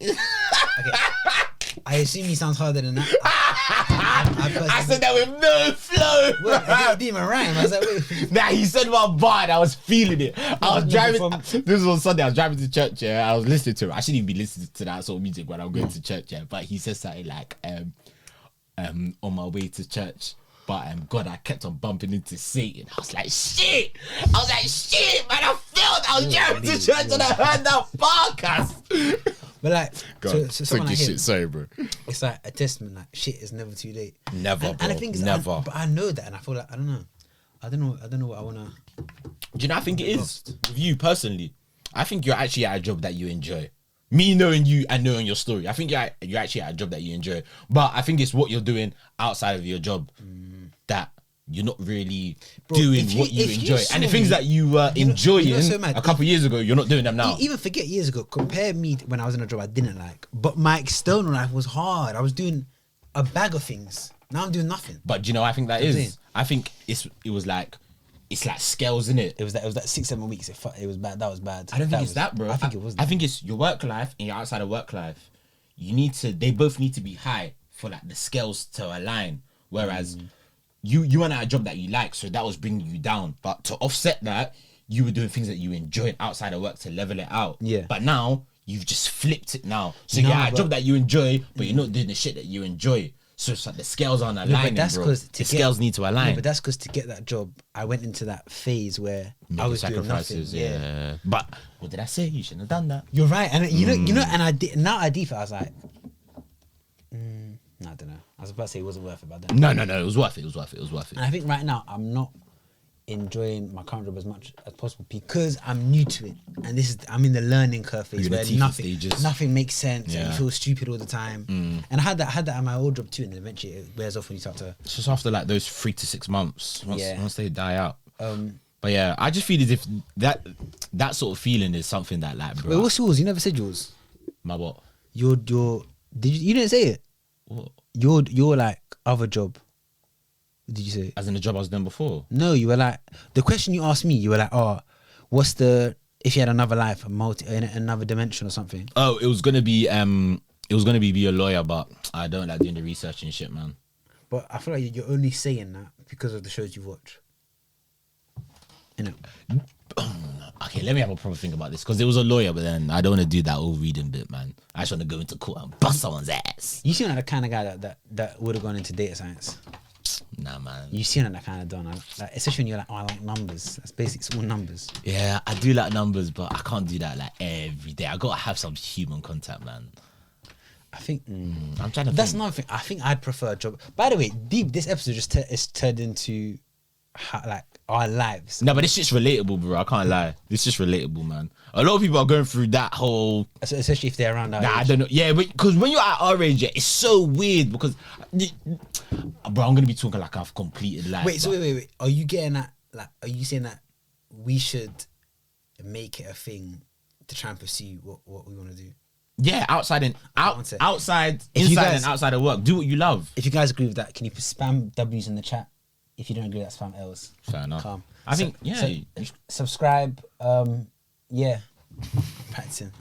I assume he sounds harder than that. I said that with no flow. Well, I didn't even rhyme. I was like, wait. Nah, he said one bar and I was feeling it. I was driving. This was on Sunday. I was driving to church. I was listening to it. I shouldn't even be listening to that sort of music when I'm going to church. But he said something like, on my way to church. But God, I kept on bumping into Satan. I was like, shit, man, I felt I was driving to church and I heard that podcast. But like, so someone like him, sorry, bro. It's like a testament. Like, shit is never too late. Never, and bro. the thing is, never. But I know that, and I feel like I don't know what I wanna. Do you know? I think it is with you personally. I think you're actually at a job that you enjoy. Me knowing you and knowing your story, I think you're actually at a job that you enjoy. But I think it's what you're doing outside of your job that you're not really doing what you enjoy. And the things that you were enjoying a couple years ago, you're not doing them now. Even forget years ago. Compare me when I was in a job I didn't like, but my external life was hard. I was doing a bag of things. Now I'm doing nothing. But do you know, I think that is. I think it was like. It's like scales, isn't it? It was that 6-7 weeks. It was bad. That was bad. I don't think it's that, bro. I think it was. I think it's your work life and your outside of work life. They both need to be high for like the scales to align. Whereas you went at a job that you like, so that was bringing you down. But to offset that, you were doing things that you enjoyed outside of work to level it out. Yeah. But now you've just flipped it now. So you're at a job that you enjoy, but you're not doing the shit that you enjoy. So it's like the scales aren't aligning, bro. The scales need to align. Yeah, but that's because to get that job, I went into that phase where I was doing nothing. Yeah. But what did I say? You shouldn't have done that. You're right, and you know, and I did. Now I deep. I was like, I don't know. I was about to say it wasn't worth it, but then no, it was worth it. And I think right now I'm not enjoying my current job as much as possible because I'm new to it, and I'm in the learning curve phase where nothing makes sense and you feel stupid all the time. And I had that at my old job too, and then eventually it wears off when you start to. It's just after like those 3 to 6 months, once they die out. But yeah, I just feel as if that sort of feeling is something that like, bro. Wait, what's yours? You never said yours. My what? Your you didn't say it. What? Your like other job. What did you say? As in the job I was doing before. No, you were like the question you asked me. You were like, oh, what's the if you had another life, in another dimension or something? Oh, it was gonna be be a lawyer, but I don't like doing the research and shit, man. But I feel like you're only saying that because of the shows you watch. You know. Okay, let me have a proper think about this because it was a lawyer, but then I don't want to do that whole reading bit, man. I just want to go into court and bust someone's ass. You seem like the kind of guy that would have gone into data science. Nah, man. You seem like that kind of done, like, especially when you're like, oh, I like numbers. That's basically it's all numbers. Yeah, I do like numbers, but I can't do that like every day. I gotta have some human contact, man. I think I'm trying to. That's another thing. I think I'd prefer a job. By the way, deep. This episode just is turned into like our lives. No, but this shit's relatable, bro. I can't lie. This is relatable, man. A lot of people are going through that whole. Especially if they're around our age. I don't know. Yeah, because when you're at our age, yeah, it's so weird because, bro, I'm gonna be talking like I've completed life. Wait, so wait. Are you getting that? Like, are you saying that we should make it a thing to try and pursue what we want to do? Yeah, outside, inside and outside of work. Do what you love. If you guys agree with that, can you spam W's in the chat? If you don't agree, that's spam L's. Fair enough. Calm. I think, subscribe. Yeah, I'm practicing.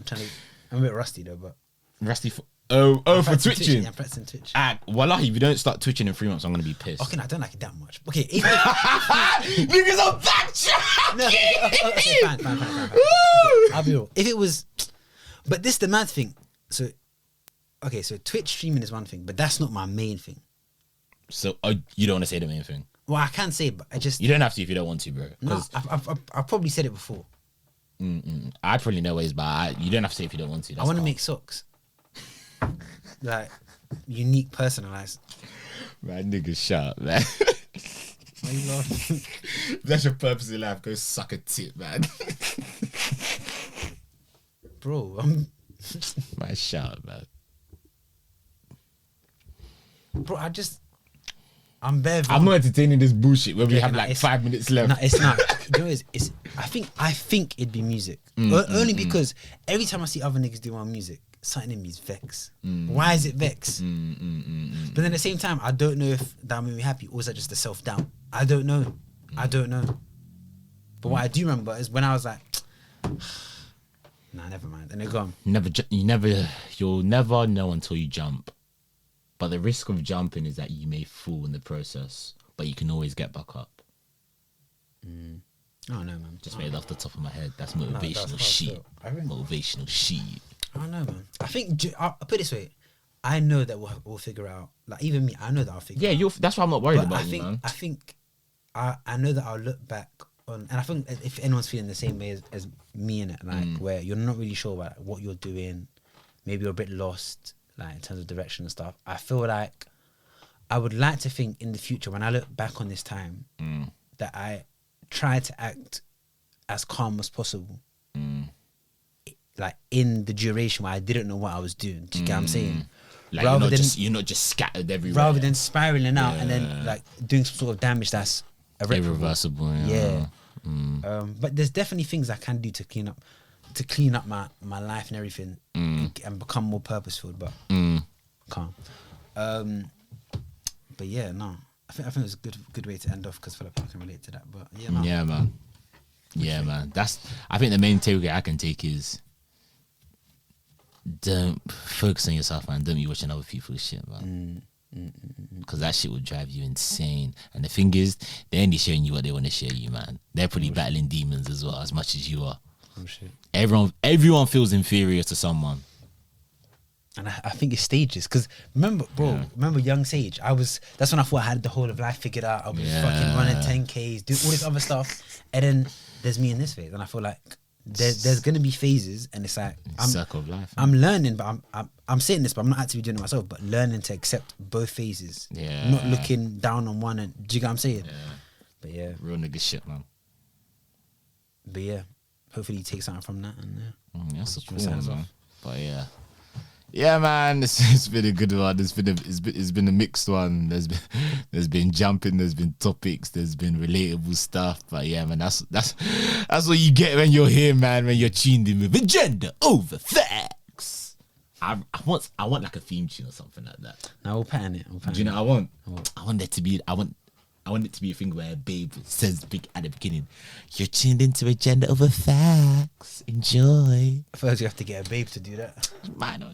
I'm a bit rusty though, but rusty for for twitching. Yeah, I'm practicing Twitch. Wallahi, if you don't start twitching in 3 months, I'm gonna be pissed. Okay, no, I don't like it that much. Okay, because I'm backtracking. No, okay, fine. I'll be real. If it was, but this the mad thing. So, okay, so Twitch streaming is one thing, but that's not my main thing. So you don't want to say the main thing? Well, I can say it, but I just... You don't have to if you don't want to, bro. No, I've probably said it before. I probably know ways, but you don't have to say if you don't want to. I want to make socks. Like, unique, personalised. Man, nigga, shut up, man. Why you laughing? That's your purpose in life. Go suck a tit, man. Bro, Man, shut up, man. Bro, I'm bare. I'm not entertaining this bullshit when we have no, like 5 minutes left. No, it's not. You know, it's. I think it'd be music. Only because every time I see other niggas do my music, something in me is vex. Why is it vex? But then at the same time, I don't know if that made me happy or is that just a self doubt. I don't know. But what I do remember is when I was like, nah, never mind, and they're gone. You'll never know until you jump. But the risk of jumping is that you may fall in the process, but you can always get back up. Oh no, man. Just made it off the top of my head. That's motivational shit. Motivational shit. I don't know, man. I think I'll put it this way. I know that we'll figure out. Like even me, I know that I'll figure. Yeah, out. that's why I'm not worried about you, man. I think I know that I'll look back on, and I think if anyone's feeling the same way as me in it, like where you're not really sure about what you're doing, maybe you're a bit lost. Like in terms of direction and stuff, I feel like I would like to think in the future when I look back on this time that I try to act as calm as possible, like in the duration where I didn't know what I was doing. Do you get what I'm saying? Like you're not just scattered everywhere, rather than spiraling out and then like doing some sort of damage that's irreversible. Yeah. But there's definitely things I can do to clean up my life and everything and become more purposeful, but can't. But yeah, no, I think it was a good way to end off because I feel like I can relate to that. But yeah, no. Yeah, man. I think the main takeaway I can take is don't focus on yourself, man. Don't be watching other people's shit, man. Because that shit will drive you insane. And the thing is, they're only showing you what they want to show you, man. They're probably battling demons as well, as much as you are. Oh shit. Everyone feels inferior to someone. And I think it's stages. Because remember young Sage? That's when I thought I had the whole of life figured out. I was fucking running 10Ks, do all this other stuff. And then there's me in this phase. And I feel like there's going to be phases. And it's like, circle of life. I'm learning, but I'm saying this, but I'm not actively doing it myself. But learning to accept both phases. Yeah. Not looking down on one. And do you get what I'm saying? Yeah. But yeah. Real nigga shit, man. But yeah. Hopefully you take something from that. And that's a cool one, man. But yeah. Yeah, man, it's been a good one. It's been a mixed one. There's been jumping, there's been topics, there's been relatable stuff. But yeah, man, that's what you get when you're here, man. When you're tuned in with Agenda Over Facts. I want like a theme tune or something like that. Now we'll pattern it. Do you know what I want it to be? I want it to be a thing where Babe says big at the beginning, "You're tuned into Agenda Over Facts. Enjoy." First, you have to get a babe to do that. Man, You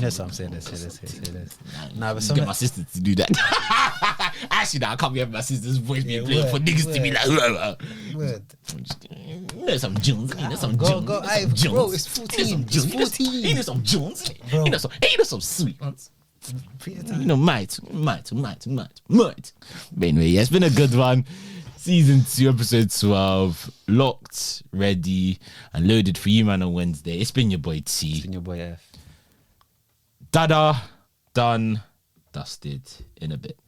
know what I'm saying? Say this. Nah, but get my sister to do that. Actually, I can't get my sister's voice being played for niggas to be like, Word. you know some Jones, you know some Go, Jones, go. you know Aye, some Jones. bro, it's 14. You know some It's Jones. 14. You know some Jones. Bro. You know some sweet ones. Pretty You time. know, might. But anyway, yeah, it's been a good one. Season 2, episode 12, locked, ready, and loaded for you, man, on Wednesday. It's been your boy T. It's been your boy F. Dada, done, dusted in a bit.